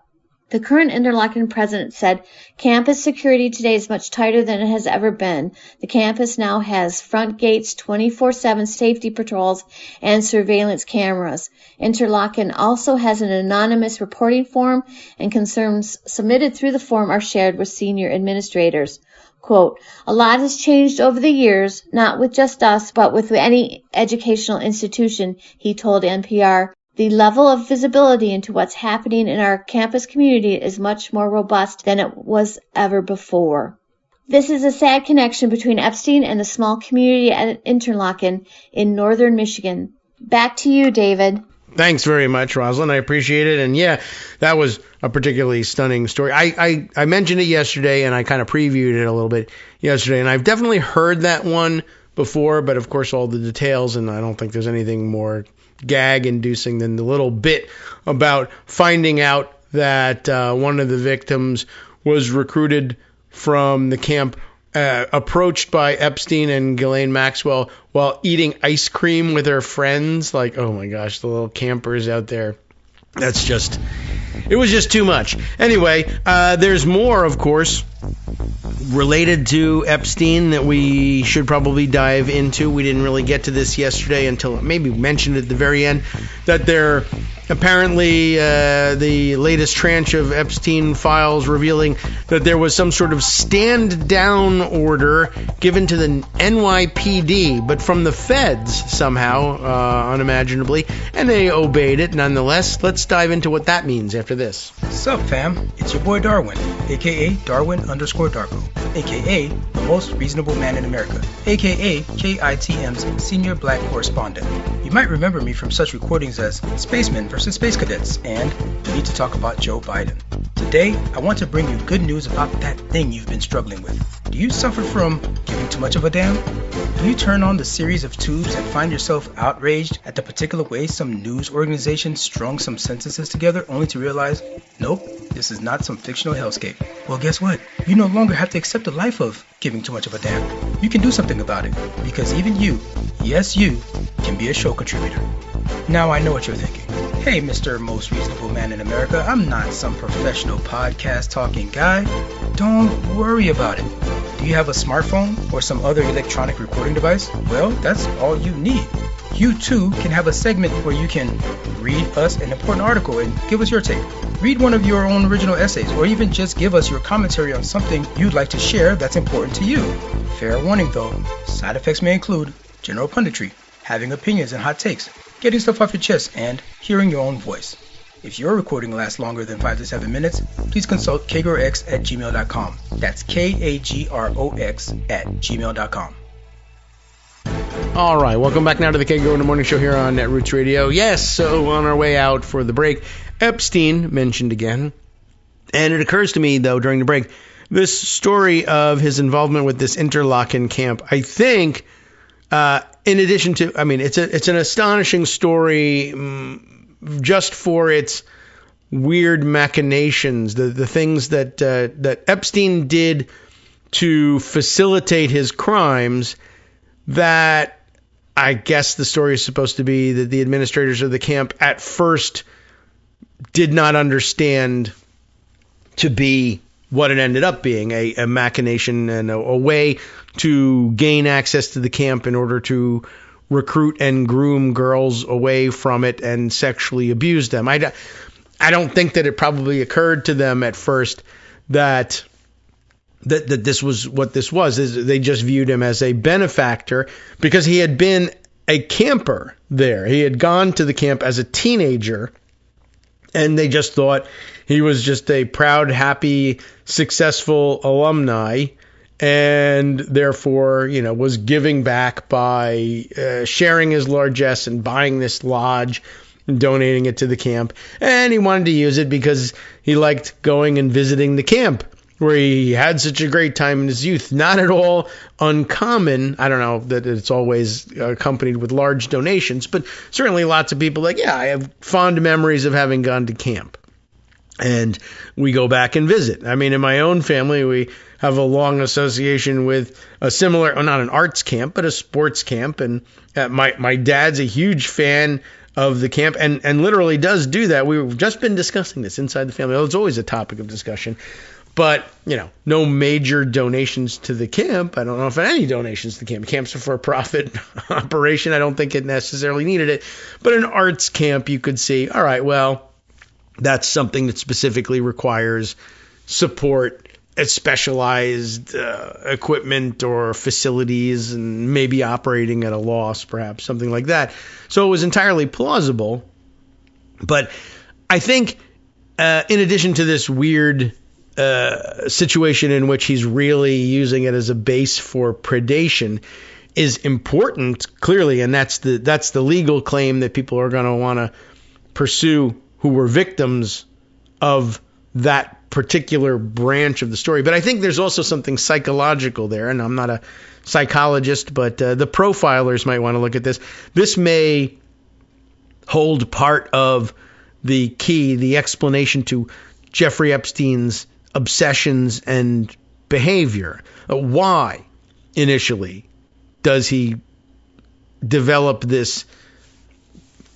The current Interlochen president said, "Campus security today is much tighter than it has ever been. The campus now has front gates, 24/7 safety patrols, and surveillance cameras. Interlochen also has an anonymous reporting form, and concerns submitted through the form are shared with senior administrators." Quote, "A lot has changed over the years, not with just us, but with any educational institution," he told NPR. "The level of visibility into what's happening in our campus community is much more robust than it was ever before." This is a sad connection between Epstein and the small community at Interlochen in northern Michigan. Back to you, David. Thanks very much, Rosalind. I appreciate it. And yeah, that was a particularly stunning story. I mentioned it yesterday, and I kind of previewed it a little bit yesterday, and I've definitely heard that one before, but of course all the details, and I don't think there's anything more gag-inducing than the little bit about finding out that one of the victims was recruited from the camp, approached by Epstein and Ghislaine Maxwell while eating ice cream with her friends. Like, oh my gosh, the little campers out there. It was just too much. Anyway, there's more, of course, related to Epstein that we should probably dive into. We didn't really get to this yesterday until maybe mentioned at the very end that there apparently the latest tranche of Epstein files revealing that there was some sort of stand-down order given to the NYPD, but from the feds somehow, unimaginably, and they obeyed it nonetheless. Let's dive into what that means after this. Sup, fam? It's your boy Darwin, aka Darwin_Darko, aka the most reasonable man in America, aka KITM's senior black correspondent. You might remember me from such recordings as Spacemen versus Space Cadets and We Need to Talk About Joe Biden. Today, I want to bring you good news about that thing you've been struggling with. Do you suffer from giving too much of a damn? Do you turn on the series of tubes and find yourself outraged at the particular way some news organization strung some sentences together only to realize, nope, this is not some fictional hellscape? Well, guess what? You no longer have to accept the life of giving too much of a damn. You can do something about it, because even you, yes you, can be a show contributor. Now I know what you're thinking. Hey, Mr. Most Reasonable Man in America, I'm not some professional podcast talking guy. Don't worry about it. Do you have a smartphone or some other electronic recording device? Well, that's all you need. You too can have a segment where you can read us an important article and give us your take. Read one of your own original essays, or even just give us your commentary on something you'd like to share that's important to you. Fair warning though, side effects may include general punditry, having opinions and hot takes, getting stuff off your chest, and hearing your own voice. If your recording lasts longer than 5 to 7 minutes, please consult kagrox@gmail.com. That's KAGROX@gmail.com. All right, welcome back now to the Kagro in the Morning Show here on Netroots Radio. Yes, so on our way out for the break, Epstein mentioned again, and it occurs to me, though, during the break, this story of his involvement with this Interlaken camp, I think, in addition to, I mean, it's an astonishing story just for its weird machinations, the things that Epstein did to facilitate his crimes, that I guess the story is supposed to be that the administrators of the camp at first did not understand to be what it ended up being, a machination and a way to gain access to the camp in order to recruit and groom girls away from it and sexually abuse them. I don't think that it probably occurred to them at first that this was what this was. They just viewed him as a benefactor because he had been a camper there. He had gone to the camp as a teenager, and they just thought he was just a proud, happy, successful alumni, and therefore, was giving back by sharing his largesse and buying this lodge and donating it to the camp. And he wanted to use it because he liked going and visiting the camp, where he had such a great time in his youth. Not at all uncommon. I don't know that it's always accompanied with large donations, but certainly lots of people I have fond memories of having gone to camp. And we go back and visit. I mean, in my own family, we have a long association with a similar, not an arts camp, but a sports camp. And my dad's a huge fan of the camp and literally does do that. We've just been discussing this inside the family. It's always a topic of discussion. But, no major donations to the camp. I don't know if any donations to the camp. Camp's a for-profit operation. I don't think it necessarily needed it. But an arts camp, you could see, all right, well, that's something that specifically requires support, specialized equipment or facilities, and maybe operating at a loss, perhaps, something like that. So it was entirely plausible. But I think in addition to this weird situation in which he's really using it as a base for predation is important, clearly, and that's the legal claim that people are going to want to pursue who were victims of that particular branch of the story. But I think there's also something psychological there, and I'm not a psychologist, but the profilers might want to look at this. This may hold part of the key, the explanation to Jeffrey Epstein's obsessions and behavior. Why, initially, does he develop this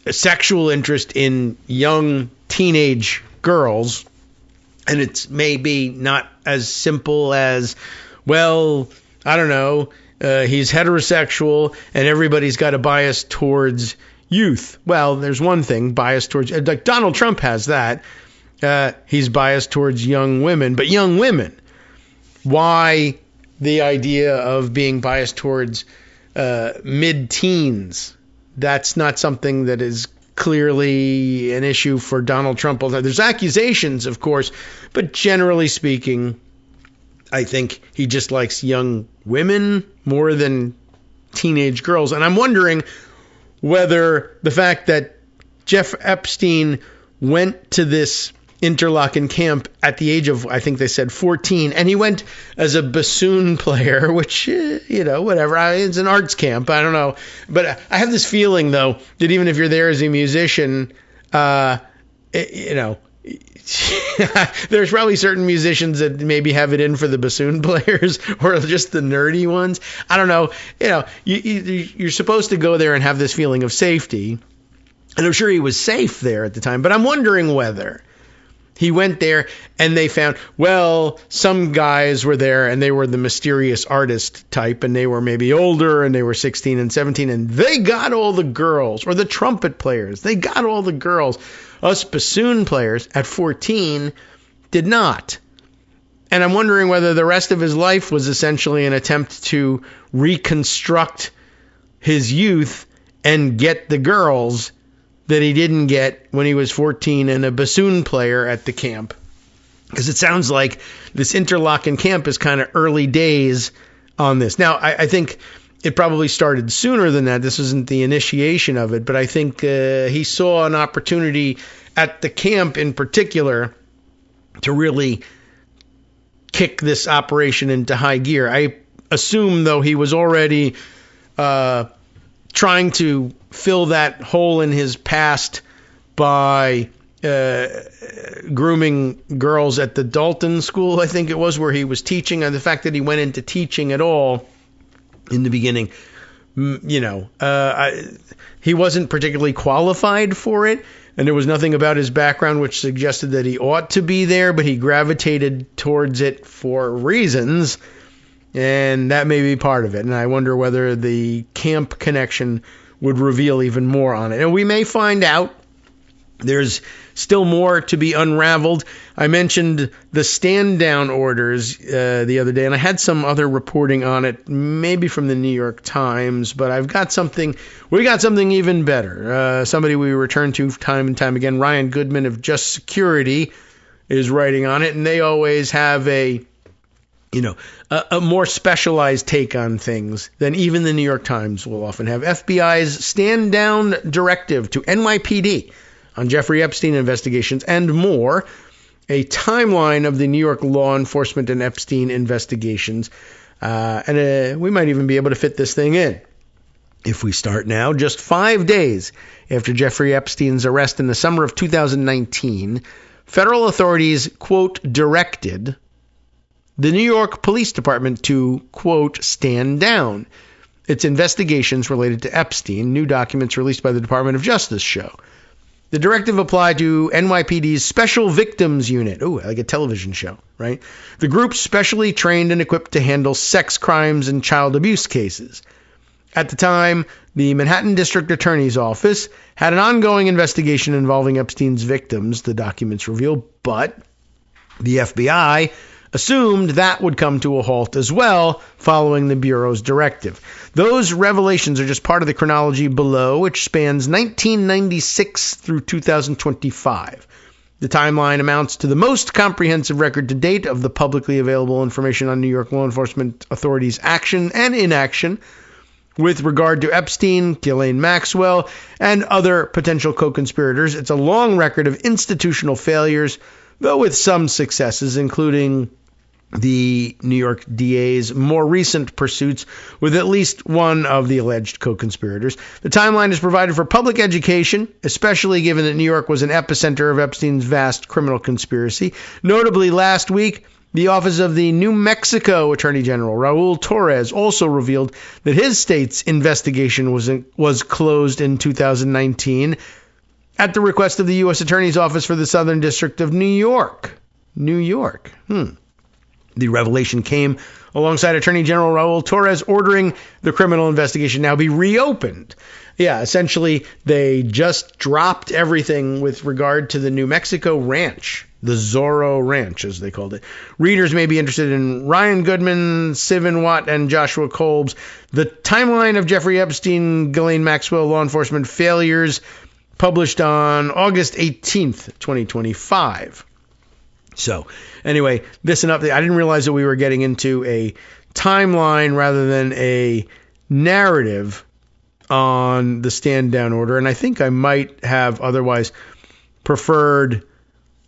sexual interest in young teenage girls? And it's maybe not as simple as, well, I don't know, he's heterosexual and everybody's got a bias towards youth. Well, there's one thing, bias towards, like Donald Trump has that. He's biased towards young women, but young women. Why the idea of being biased towards mid-teens? That's not something that is clearly an issue for Donald Trump. There's accusations, of course, but generally speaking, I think he just likes young women more than teenage girls. And I'm wondering whether the fact that Jeff Epstein went to this Interlaken camp at the age of, I think they said 14, and he went as a bassoon player, which, whatever, it's an arts camp, I don't know. But I have this feeling, though, that even if you're there as a musician, there's probably certain musicians that maybe have it in for the bassoon players or just the nerdy ones. I don't know. You're supposed to go there and have this feeling of safety. And I'm sure he was safe there at the time, but I'm wondering whether he went there and they found, well, some guys were there and they were the mysterious artist type and they were maybe older and they were 16 and 17 and they got all the girls, or the trumpet players, they got all the girls. Us bassoon players at 14 did not. And I'm wondering whether the rest of his life was essentially an attempt to reconstruct his youth and get the girls that he didn't get when he was 14 and a bassoon player at the camp. Because it sounds like this Interlaken camp is kind of early days on this. Now, I think it probably started sooner than that. This isn't the initiation of it, but I think he saw an opportunity at the camp in particular to really kick this operation into high gear. I assume, though, he was already trying to fill that hole in his past by grooming girls at the Dalton School, I think it was, where he was teaching. And the fact that he went into teaching at all in the beginning, he wasn't particularly qualified for it. And there was nothing about his background which suggested that he ought to be there, but he gravitated towards it for reasons. And that may be part of it. And I wonder whether the camp connection would reveal even more on it. And we may find out. There's still more to be unraveled. I mentioned the stand-down orders the other day, and I had some other reporting on it, maybe from the New York Times, but we got something even better. Somebody we return to time and time again, Ryan Goodman of Just Security, is writing on it, and they always have a more specialized take on things than even the New York Times will often have. FBI's stand-down directive to NYPD on Jeffrey Epstein investigations and more, a timeline of the New York law enforcement and Epstein investigations, and we might even be able to fit this thing in. If we start now, just 5 days after Jeffrey Epstein's arrest in the summer of 2019, federal authorities, quote, directed the New York Police Department to, quote, stand down its investigations related to Epstein, new documents released by the Department of Justice show. The directive applied to NYPD's Special Victims Unit. Ooh, like a television show, right? The group specially trained and equipped to handle sex crimes and child abuse cases. At the time, the Manhattan District Attorney's Office had an ongoing investigation involving Epstein's victims, the documents reveal, but the FBI assumed that would come to a halt as well following the Bureau's directive. Those revelations are just part of the chronology below, which spans 1996 through 2025. The timeline amounts to the most comprehensive record to date of the publicly available information on New York law enforcement authorities' action and inaction with regard to Epstein, Ghislaine Maxwell, and other potential co-conspirators. It's a long record of institutional failures, though with some successes, including the New York DA's more recent pursuits with at least one of the alleged co-conspirators. The timeline is provided for public education, especially given that New York was an epicenter of Epstein's vast criminal conspiracy. Notably, last week, the office of the New Mexico Attorney General, Raul Torres, also revealed that his state's investigation was closed in 2019 at the request of the U.S. Attorney's Office for the Southern District of New York. The revelation came alongside Attorney General Raul Torres ordering the criminal investigation now be reopened. Yeah, essentially, they just dropped everything with regard to the New Mexico ranch, the Zorro Ranch, as they called it. Readers may be interested in Ryan Goodman, Sivin Watt, and Joshua Kolb's The Timeline of Jeffrey Epstein, Ghislaine Maxwell Law Enforcement Failures, published on August 18th, 2025. So, anyway, this and update. I didn't realize that we were getting into a timeline rather than a narrative on the stand-down order, and I think I might have otherwise preferred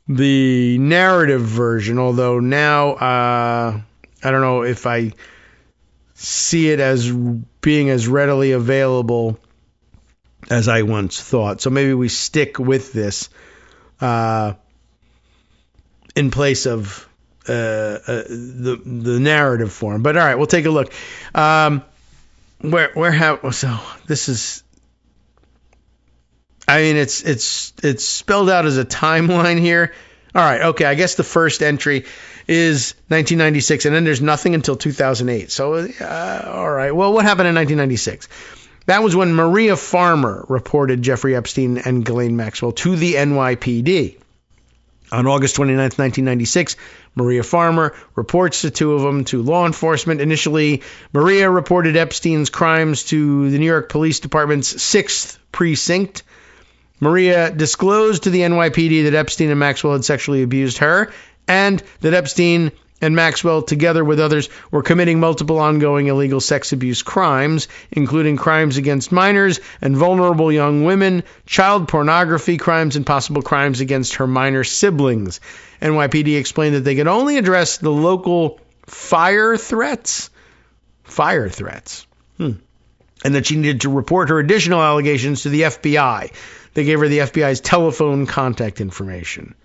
the narrative version, although now I don't know if I see it as being as readily available as I once thought. So maybe we stick with this in place of the narrative form. But all right, we'll take a look. So this is, I mean, it's spelled out as a timeline here. All right, okay, I guess the first entry is 1996, and then there's nothing until 2008. So, all right, well, what happened in 1996? That was when Maria Farmer reported Jeffrey Epstein and Ghislaine Maxwell to the NYPD. On August 29th, 1996, Maria Farmer reports the two of them to law enforcement. Initially, Maria reported Epstein's crimes to the New York Police Department's 6th Precinct. Maria disclosed to the NYPD that Epstein and Maxwell had sexually abused her, and that Epstein and Maxwell, together with others, were committing multiple ongoing illegal sex abuse crimes, including crimes against minors and vulnerable young women, child pornography crimes, and possible crimes against her minor siblings. NYPD explained that they could only address the local fire threats, and that she needed to report her additional allegations to the FBI. They gave her the FBI's telephone contact information.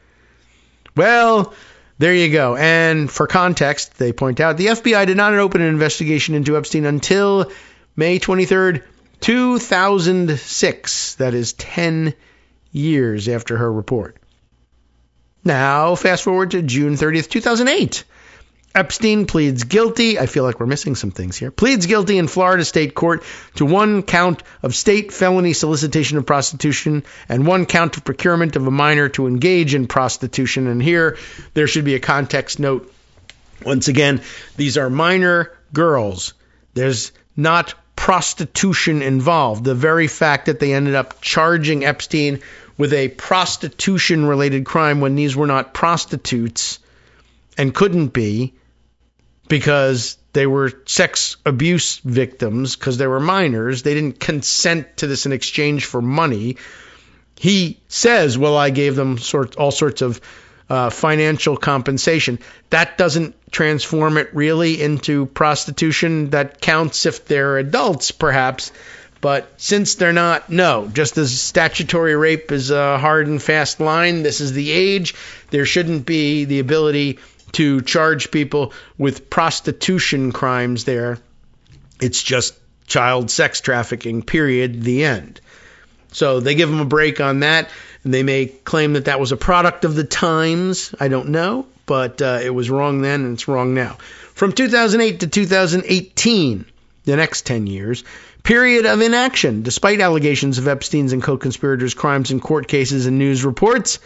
Well, there you go. And for context, they point out, the FBI did not open an investigation into Epstein until May 23rd, 2006. That is 10 years after her report. Now, fast forward to June 30th, 2008. Epstein pleads guilty. I feel like we're missing some things here. Pleads guilty in Florida state court to 1 count of state felony solicitation of prostitution and 1 count of procurement of a minor to engage in prostitution. And here, there should be a context note. Once again, these are minor girls. There's not prostitution involved. The very fact that they ended up charging Epstein with a prostitution-related crime when these were not prostitutes and couldn't be, because they were sex abuse victims, because they were minors. They didn't consent to this in exchange for money. He says, well, I gave them all sorts of financial compensation. That doesn't transform it really into prostitution. That counts if they're adults, perhaps. But since they're not, no. Just as statutory rape is a hard and fast line, this is the age. There shouldn't be the ability to charge people with prostitution crimes there. It's just child sex trafficking, period, the end. So they give them a break on that, and they may claim that that was a product of the times. I don't know, but it was wrong then, and it's wrong now. From 2008 to 2018, the next 10 years, period of inaction. Despite allegations of Epstein's and co-conspirators' crimes in court cases and news reports,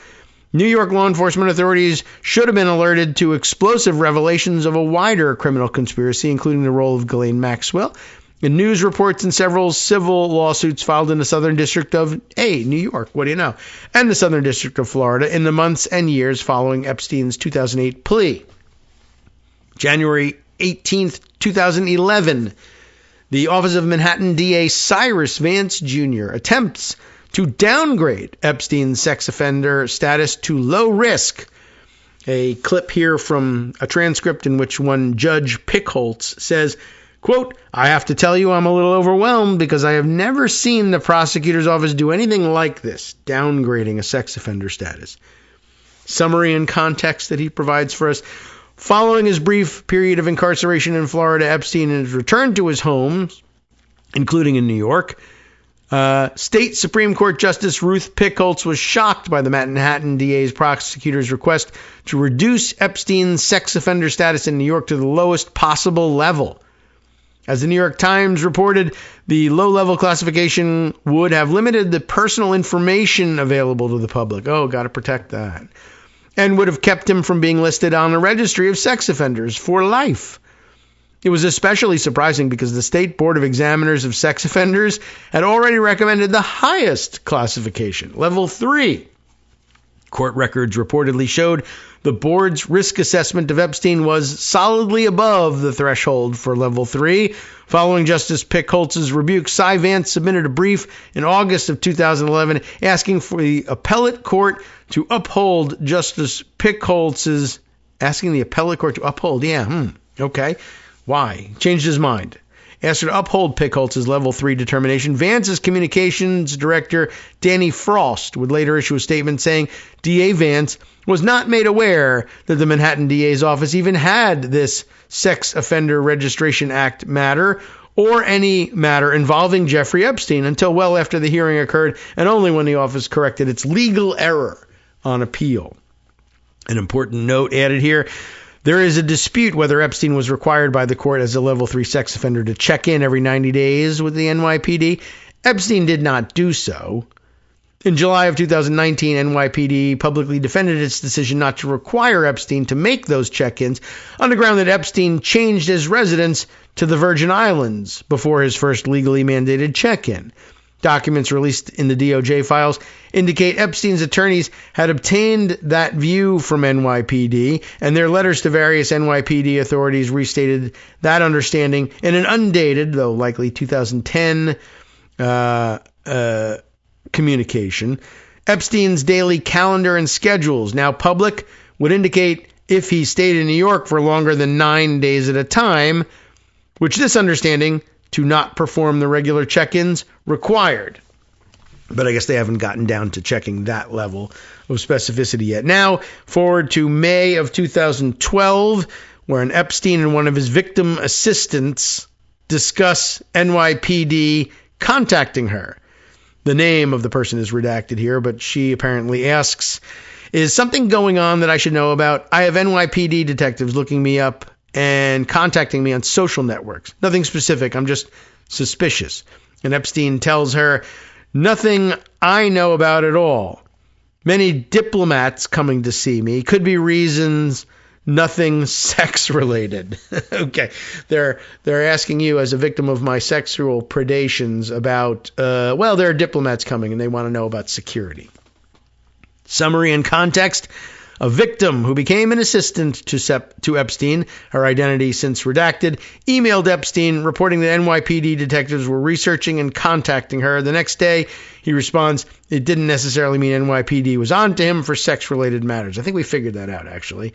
New York law enforcement authorities should have been alerted to explosive revelations of a wider criminal conspiracy, including the role of Ghislaine Maxwell, in news reports and several civil lawsuits filed in the Southern District of New York, what do you know, and the Southern District of Florida in the months and years following Epstein's 2008 plea. January 18th, 2011, the Office of Manhattan DA Cyrus Vance Jr. attempts to downgrade Epstein's sex offender status to low risk A clip here from a transcript in which one Judge Pickholtz says, quote, "I have to tell you I'm a little overwhelmed because I have never seen the prosecutor's office do anything like this, downgrading a sex offender status." Summary and context that he provides for us. Following his brief period of incarceration in Florida, Epstein has returned to his home, including in New York. State Supreme Court Justice Ruth Pickholtz was shocked by the Manhattan DA's prosecutor's request to reduce Epstein's sex offender status in New York to the lowest possible level. As the New York Times reported, the low-level classification would have limited the personal information available to the public. Oh, got to protect that. And would have kept him from being listed on the registry of sex offenders for life. It was especially surprising because the State Board of Examiners of Sex Offenders had already recommended the highest classification, level 3. Court records reportedly showed the board's risk assessment of Epstein was solidly above the threshold for level 3. Following Justice Pickholtz's rebuke, Cy Vance submitted a brief in August of 2011 asking for the appellate court to uphold Justice Pickholtz's, asking the appellate court to uphold, okay. Why? Changed his mind. Asked her to uphold Pickholtz's level 3 determination. Vance's communications director, Danny Frost, would later issue a statement saying DA Vance was not made aware that the Manhattan DA's office even had this Sex Offender Registration Act matter or any matter involving Jeffrey Epstein until well after the hearing occurred and only when the office corrected its legal error on appeal. An important note added here. There is a dispute whether Epstein was required by the court as a level 3 sex offender to check in every 90 days with the NYPD. Epstein did not do so. In July of 2019, NYPD publicly defended its decision not to require Epstein to make those check-ins on the ground that Epstein changed his residence to the Virgin Islands before his first legally mandated check-in. Documents released in the DOJ files indicate Epstein's attorneys had obtained that view from NYPD, and their letters to various NYPD authorities restated that understanding in an undated, though likely 2010, communication. Epstein's daily calendar and schedules, now public, would indicate if he stayed in New York for longer than 9 days at a time, which this understanding to not perform the regular check-ins required. But I guess they haven't gotten down to checking that level of specificity yet. Now, forward to May of 2012, where an Epstein and one of his victim assistants discuss NYPD contacting her. The name of the person is redacted here, but she apparently asks, "Is something going on that I should know about? I have NYPD detectives looking me up and contacting me on social networks. Nothing specific. I'm just suspicious." And Epstein tells her, "Nothing I know about at all. Many diplomats coming to see me. Could be reasons, nothing sex related." Okay. They're asking you as a victim of my sexual predations about, there are diplomats coming and they want to know about security. Summary and context. A victim who became an assistant to Epstein, her identity since redacted, emailed Epstein reporting that NYPD detectives were researching and contacting her. The next day, he responds, it didn't necessarily mean NYPD was on to him for sex-related matters. I think we figured that out, actually.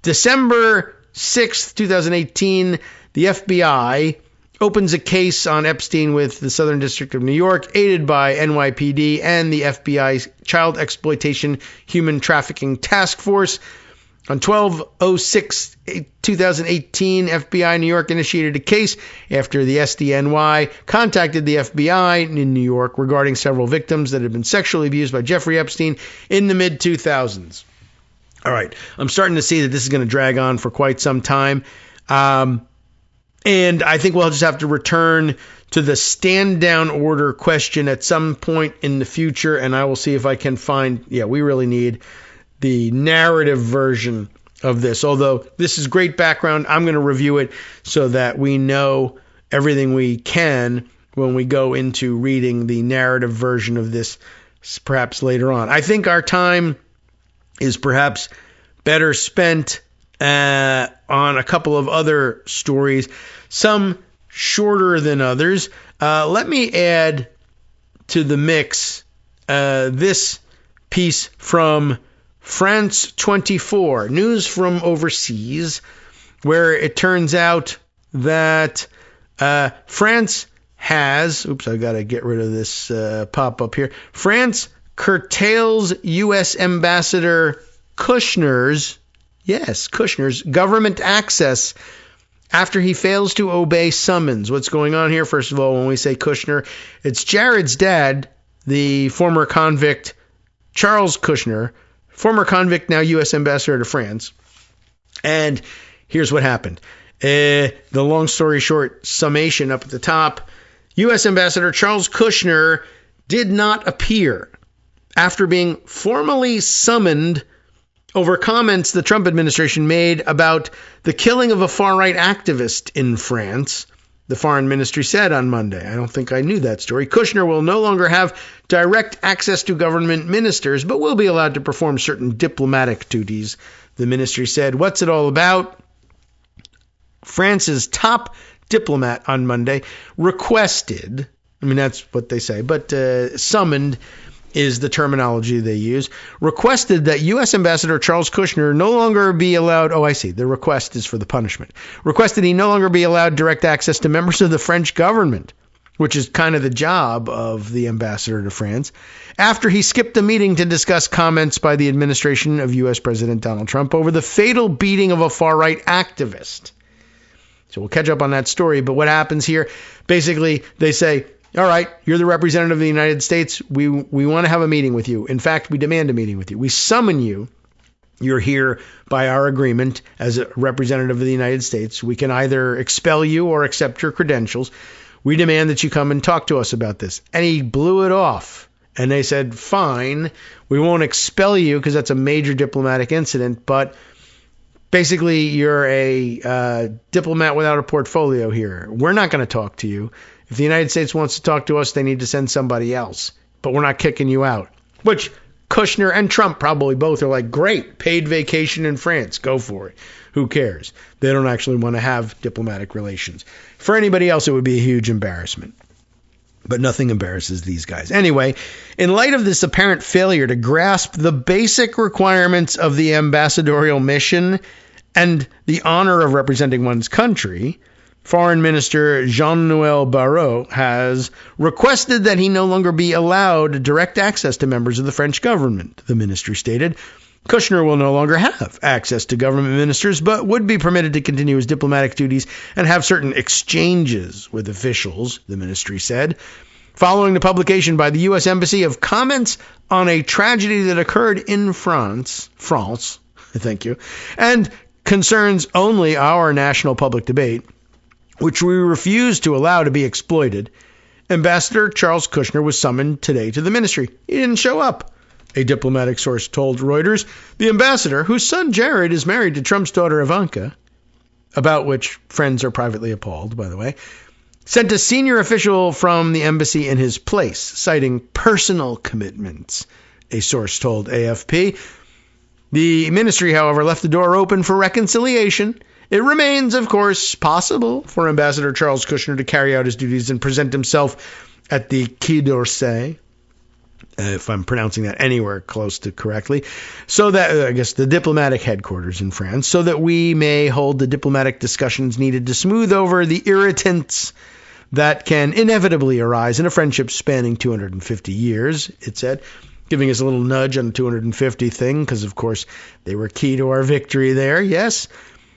December 6th, 2018, the FBI opens a case on Epstein with the Southern District of New York, aided by NYPD and the FBI's Child Exploitation Human Trafficking Task Force. On 12/06/2018, FBI New York initiated a case after the SDNY contacted the FBI in New York regarding several victims that had been sexually abused by Jeffrey Epstein in the mid-2000s. All right, I'm starting to see that this is going to drag on for quite some time. And I think we'll just have to return to the stand-down order question at some point in the future, and I will see if I can find, we really need the narrative version of this. Although this is great background, I'm going to review it so that we know everything we can when we go into reading the narrative version of this perhaps later on. I think our time is perhaps better spent on a couple of other stories, some shorter than others. Let me add to the mix this piece from France 24, news from overseas, where it turns out that France has, I got to get rid of this pop-up here. France curtails U.S. Ambassador Kushner's government access after he fails to obey summons. What's going on here? First of all, when we say Kushner, it's Jared's dad, the former convict Charles Kushner, former convict, now U.S. ambassador to France. And here's what happened. The long story short summation up at the top, U.S. Ambassador Charles Kushner did not appear after being formally summoned over comments the Trump administration made about the killing of a far-right activist in France. The foreign ministry said on Monday. I don't think I knew that story. Kushner will no longer have direct access to government ministers, but will be allowed to perform certain diplomatic duties, the ministry said. What's it all about? France's top diplomat on Monday requested, that's what they say, but summoned is the terminology they use, requested that U.S. Ambassador Charles Kushner no longer be allowed, the request is for the punishment, requested he no longer be allowed direct access to members of the French government, which is kind of the job of the ambassador to France, after he skipped a meeting to discuss comments by the administration of U.S. President Donald Trump over the fatal beating of a far-right activist. So we'll catch up on that story, but what happens here, basically they say, all right, you're the representative of the United States. We want to have a meeting with you. In fact, we demand a meeting with you. We summon you. You're here by our agreement as a representative of the United States. We can either expel you or accept your credentials. We demand that you come and talk to us about this. And he blew it off. And they said, fine, we won't expel you because that's a major diplomatic incident, but basically you're a diplomat without a portfolio here. We're not going to talk to you. If the United States wants to talk to us, they need to send somebody else. But we're not kicking you out. Which Kushner and Trump probably both are like, great, paid vacation in France. Go for it. Who cares? They don't actually want to have diplomatic relations. For anybody else, it would be a huge embarrassment. But nothing embarrasses these guys. Anyway, in light of this apparent failure to grasp the basic requirements of the ambassadorial mission and the honor of representing one's country, Foreign Minister Jean-Noël Barrot has requested that he no longer be allowed direct access to members of the French government, the ministry stated. Kushner will no longer have access to government ministers, but would be permitted to continue his diplomatic duties and have certain exchanges with officials, the ministry said, following the publication by the U.S. Embassy of comments on a tragedy that occurred in France, thank you, and concerns only our national public debate, which we refuse to allow to be exploited. Ambassador Charles Kushner was summoned today to the ministry. He didn't show up, a diplomatic source told Reuters. The ambassador, whose son Jared is married to Trump's daughter Ivanka, about which friends are privately appalled, by the way, sent a senior official from the embassy in his place, citing personal commitments, a source told AFP. The ministry, however, left the door open for reconciliation. It remains, of course, possible for Ambassador Charles Kushner to carry out his duties and present himself at the Quai d'Orsay, if I'm pronouncing that anywhere close to correctly, so that, I guess, the diplomatic headquarters in France, so that we may hold the diplomatic discussions needed to smooth over the irritants that can inevitably arise in a friendship spanning 250 years, it said, giving us a little nudge on the 250 thing, because, of course, they were key to our victory there, yes.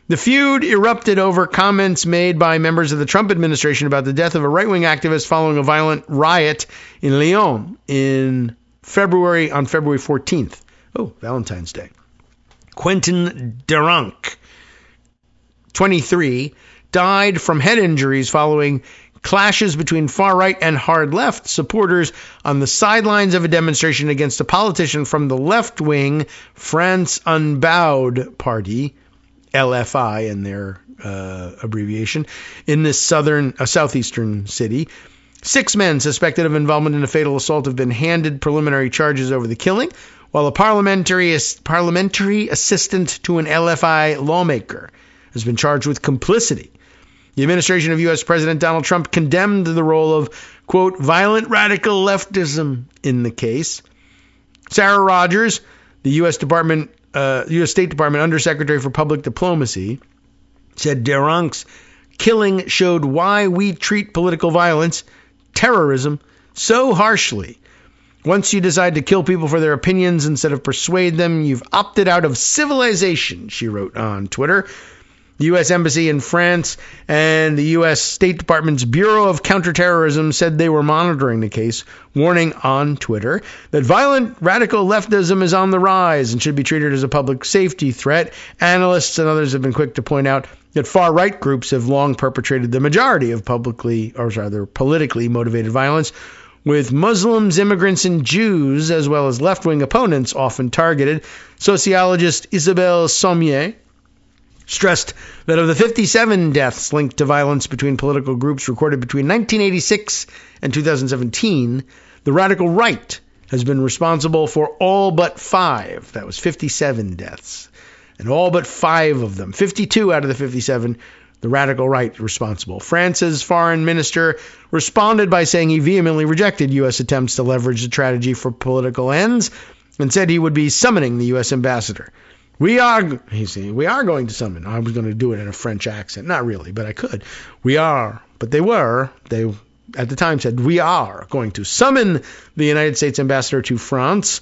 The feud erupted over comments made by members of the Trump administration about the death of a right-wing activist following a violent riot in Lyon on February 14th. Oh, Valentine's Day. Quentin Deronk, 23, died from head injuries following clashes between far-right and hard-left supporters on the sidelines of a demonstration against a politician from the left-wing France Unbowed Party, LFI in their abbreviation, in this southeastern city. 6 men suspected of involvement in a fatal assault have been handed preliminary charges over the killing, while a parliamentary assistant to an LFI lawmaker has been charged with complicity. The administration of U.S. President Donald Trump condemned the role of, quote, violent radical leftism in the case. Sarah Rogers, the U.S. State Department Undersecretary for Public Diplomacy, said Dworkin's killing showed why we treat political violence, terrorism, so harshly. Once you decide to kill people for their opinions instead of persuade them, you've opted out of civilization, she wrote on Twitter. The U.S. Embassy in France and the U.S. State Department's Bureau of Counterterrorism said they were monitoring the case, warning on Twitter that violent radical leftism is on the rise and should be treated as a public safety threat. Analysts and others have been quick to point out that far-right groups have long perpetrated the majority of politically motivated violence, with Muslims, immigrants, and Jews, as well as left-wing opponents, often targeted. Sociologist Isabelle Sommier stressed that of the 57 deaths linked to violence between political groups recorded between 1986 and 2017, the radical right has been responsible for all but 5. That was 57 deaths. And all but 5 of them, 52 out of the 57, the radical right responsible. France's foreign minister responded by saying he vehemently rejected U.S. attempts to leverage the tragedy for political ends and said he would be summoning the U.S. ambassador. We are going to summon. I was going to do it in a French accent. Not really, but I could. We are. But they at the time said, we are going to summon the United States ambassador to France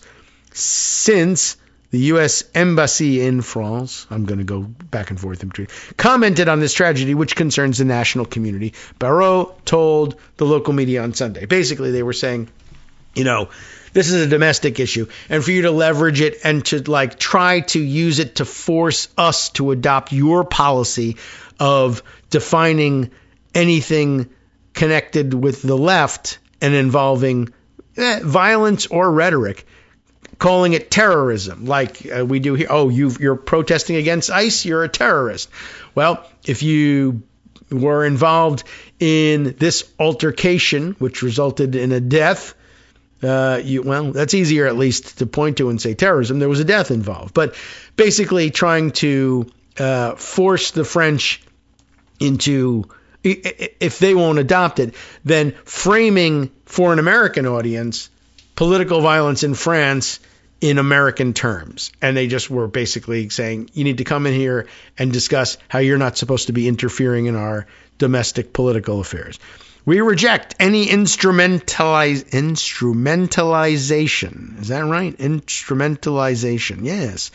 since the U.S. Embassy in France, I'm going to go back and forth in between, commented on this tragedy, which concerns the national community. Barrot told the local media on Sunday. Basically, they were saying, this is a domestic issue, and for you to leverage it and to try to use it to force us to adopt your policy of defining anything connected with the left and involving violence or rhetoric, calling it terrorism, like we do here. Oh, you're protesting against ICE, you're a terrorist. Well, if you were involved in this altercation, which resulted in a death, that's easier at least to point to and say terrorism. There was a death involved. But basically trying to force the French into, if they won't adopt it, then framing for an American audience political violence in France in American terms. And they just were basically saying, you need to come in here and discuss how you're not supposed to be interfering in our domestic political affairs. We reject any instrumentalization. Is that right? Instrumentalization, yes,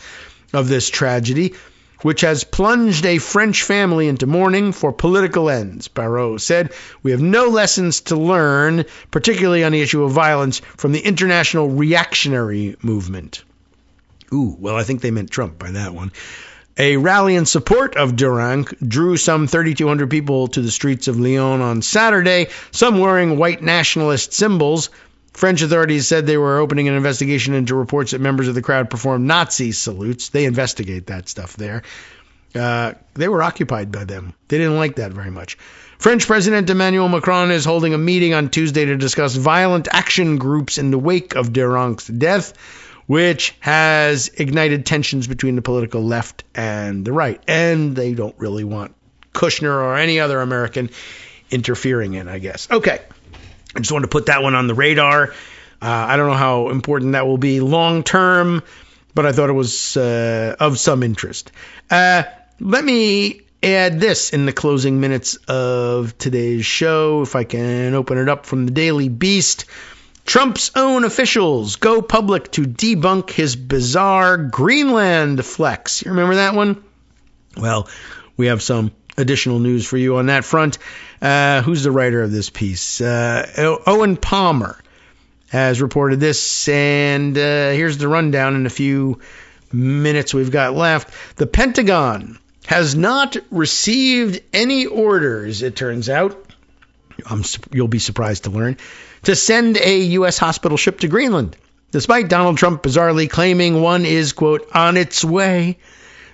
of this tragedy, which has plunged a French family into mourning for political ends, Barrot said. We have no lessons to learn, particularly on the issue of violence, from the international reactionary movement. Ooh, well, I think they meant Trump by that one. A rally in support of Dworkin drew some 3,200 people to the streets of Lyon on Saturday, some wearing white nationalist symbols. French authorities said they were opening an investigation into reports that members of the crowd performed Nazi salutes. They investigate that stuff there. They were occupied by them. They didn't like that very much. French President Emmanuel Macron is holding a meeting on Tuesday to discuss violent action groups in the wake of Dworkin's death, which has ignited tensions between the political left and the right. And they don't really want Kushner or any other American interfering in, I guess. Okay. I just wanted to put that one on the radar. I don't know how important that will be long term, but I thought it was of some interest. Let me add this in the closing minutes of today's show, if I can open it up from the Daily Beast. Trump's own officials go public to debunk his bizarre Greenland flex. You remember that one? Well, we have some additional news for you on that front. Who's the writer of this piece? Owen Palmer has reported this, and here's the rundown in a few minutes we've got left. The Pentagon has not received any orders, it turns out, you'll be surprised to learn, to send a U.S. hospital ship to Greenland, despite Donald Trump bizarrely claiming one is, quote, on its way.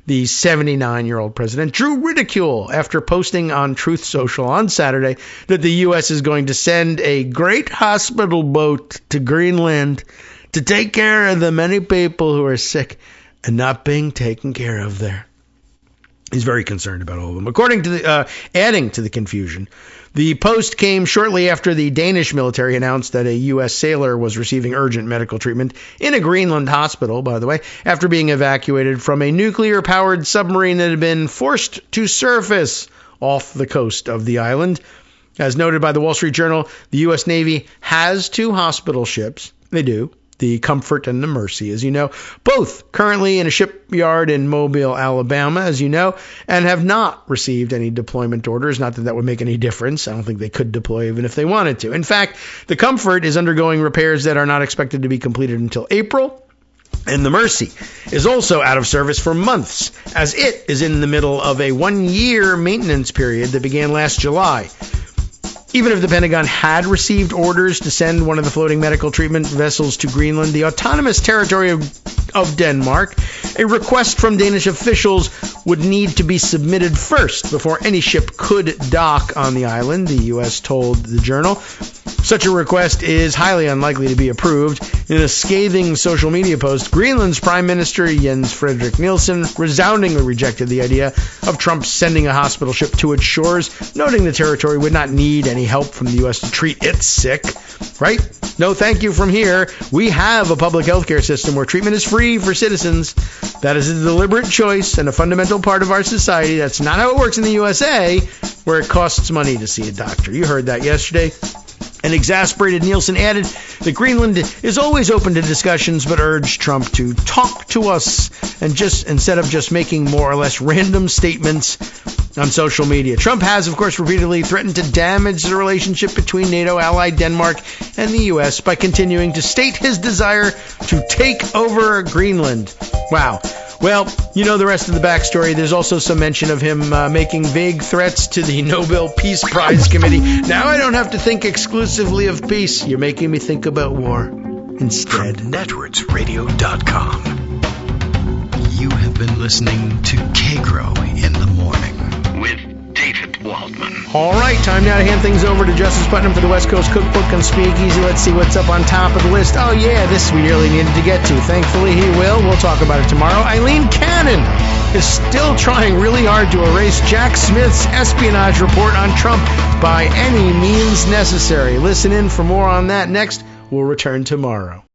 The 79-year-old president drew ridicule after posting on Truth Social on Saturday that the U.S. is going to send a great hospital boat to Greenland to take care of the many people who are sick and not being taken care of there. He's very concerned about all of them. According to the, adding to the confusion, the post came shortly after the Danish military announced that a U.S. sailor was receiving urgent medical treatment in a Greenland hospital, by the way, after being evacuated from a nuclear-powered submarine that had been forced to surface off the coast of the island. As noted by the Wall Street Journal, the U.S. Navy has 2 hospital ships. They do. The Comfort and the Mercy, as you know, both currently in a shipyard in Mobile, Alabama, as you know, and have not received any deployment orders. Not that that would make any difference. I don't think they could deploy even if they wanted to. In fact, the Comfort is undergoing repairs that are not expected to be completed until April. And the Mercy is also out of service for months, as it is in the middle of a 1-year maintenance period that began last July. Even if the Pentagon had received orders to send one of the floating medical treatment vessels to Greenland, the autonomous territory of Denmark, a request from Danish officials would need to be submitted first before any ship could dock on the island, the U.S. told the Journal. Such a request is highly unlikely to be approved. In a scathing social media post, Greenland's Prime Minister Jens Frederik Nielsen resoundingly rejected the idea of Trump sending a hospital ship to its shores, noting the territory would not need any help from the U.S. to treat its sick. Right? No thank you from here. We have a public health care system where treatment is free for citizens. That is a deliberate choice and a fundamental part of our society. That's not how it works in the USA, where it costs money to see a doctor. You heard that yesterday. An exasperated Nielsen added that Greenland is always open to discussions, but urged Trump to talk to us and just instead of just making more or less random statements on social media. Trump has, of course, repeatedly threatened to damage the relationship between NATO ally Denmark and the U.S. by continuing to state his desire to take over Greenland. Wow. Well, you know the rest of the backstory. There's also some mention of him making vague threats to the Nobel Peace Prize Committee. Now I don't have to think exclusively of peace. You're making me think about war instead. From networksradio.com. You have been listening to Kagro in the Morning with David Waldman. All right, time now to hand things over to Justice Putnam for the West Coast Cookbook and Speakeasy. Let's see what's up on top of the list. Oh, yeah, this we really needed to get to. Thankfully, he will. We'll talk about it tomorrow. Eileen Cannon is still trying really hard to erase Jack Smith's espionage report on Trump by any means necessary. Listen in for more on that next. We'll return tomorrow.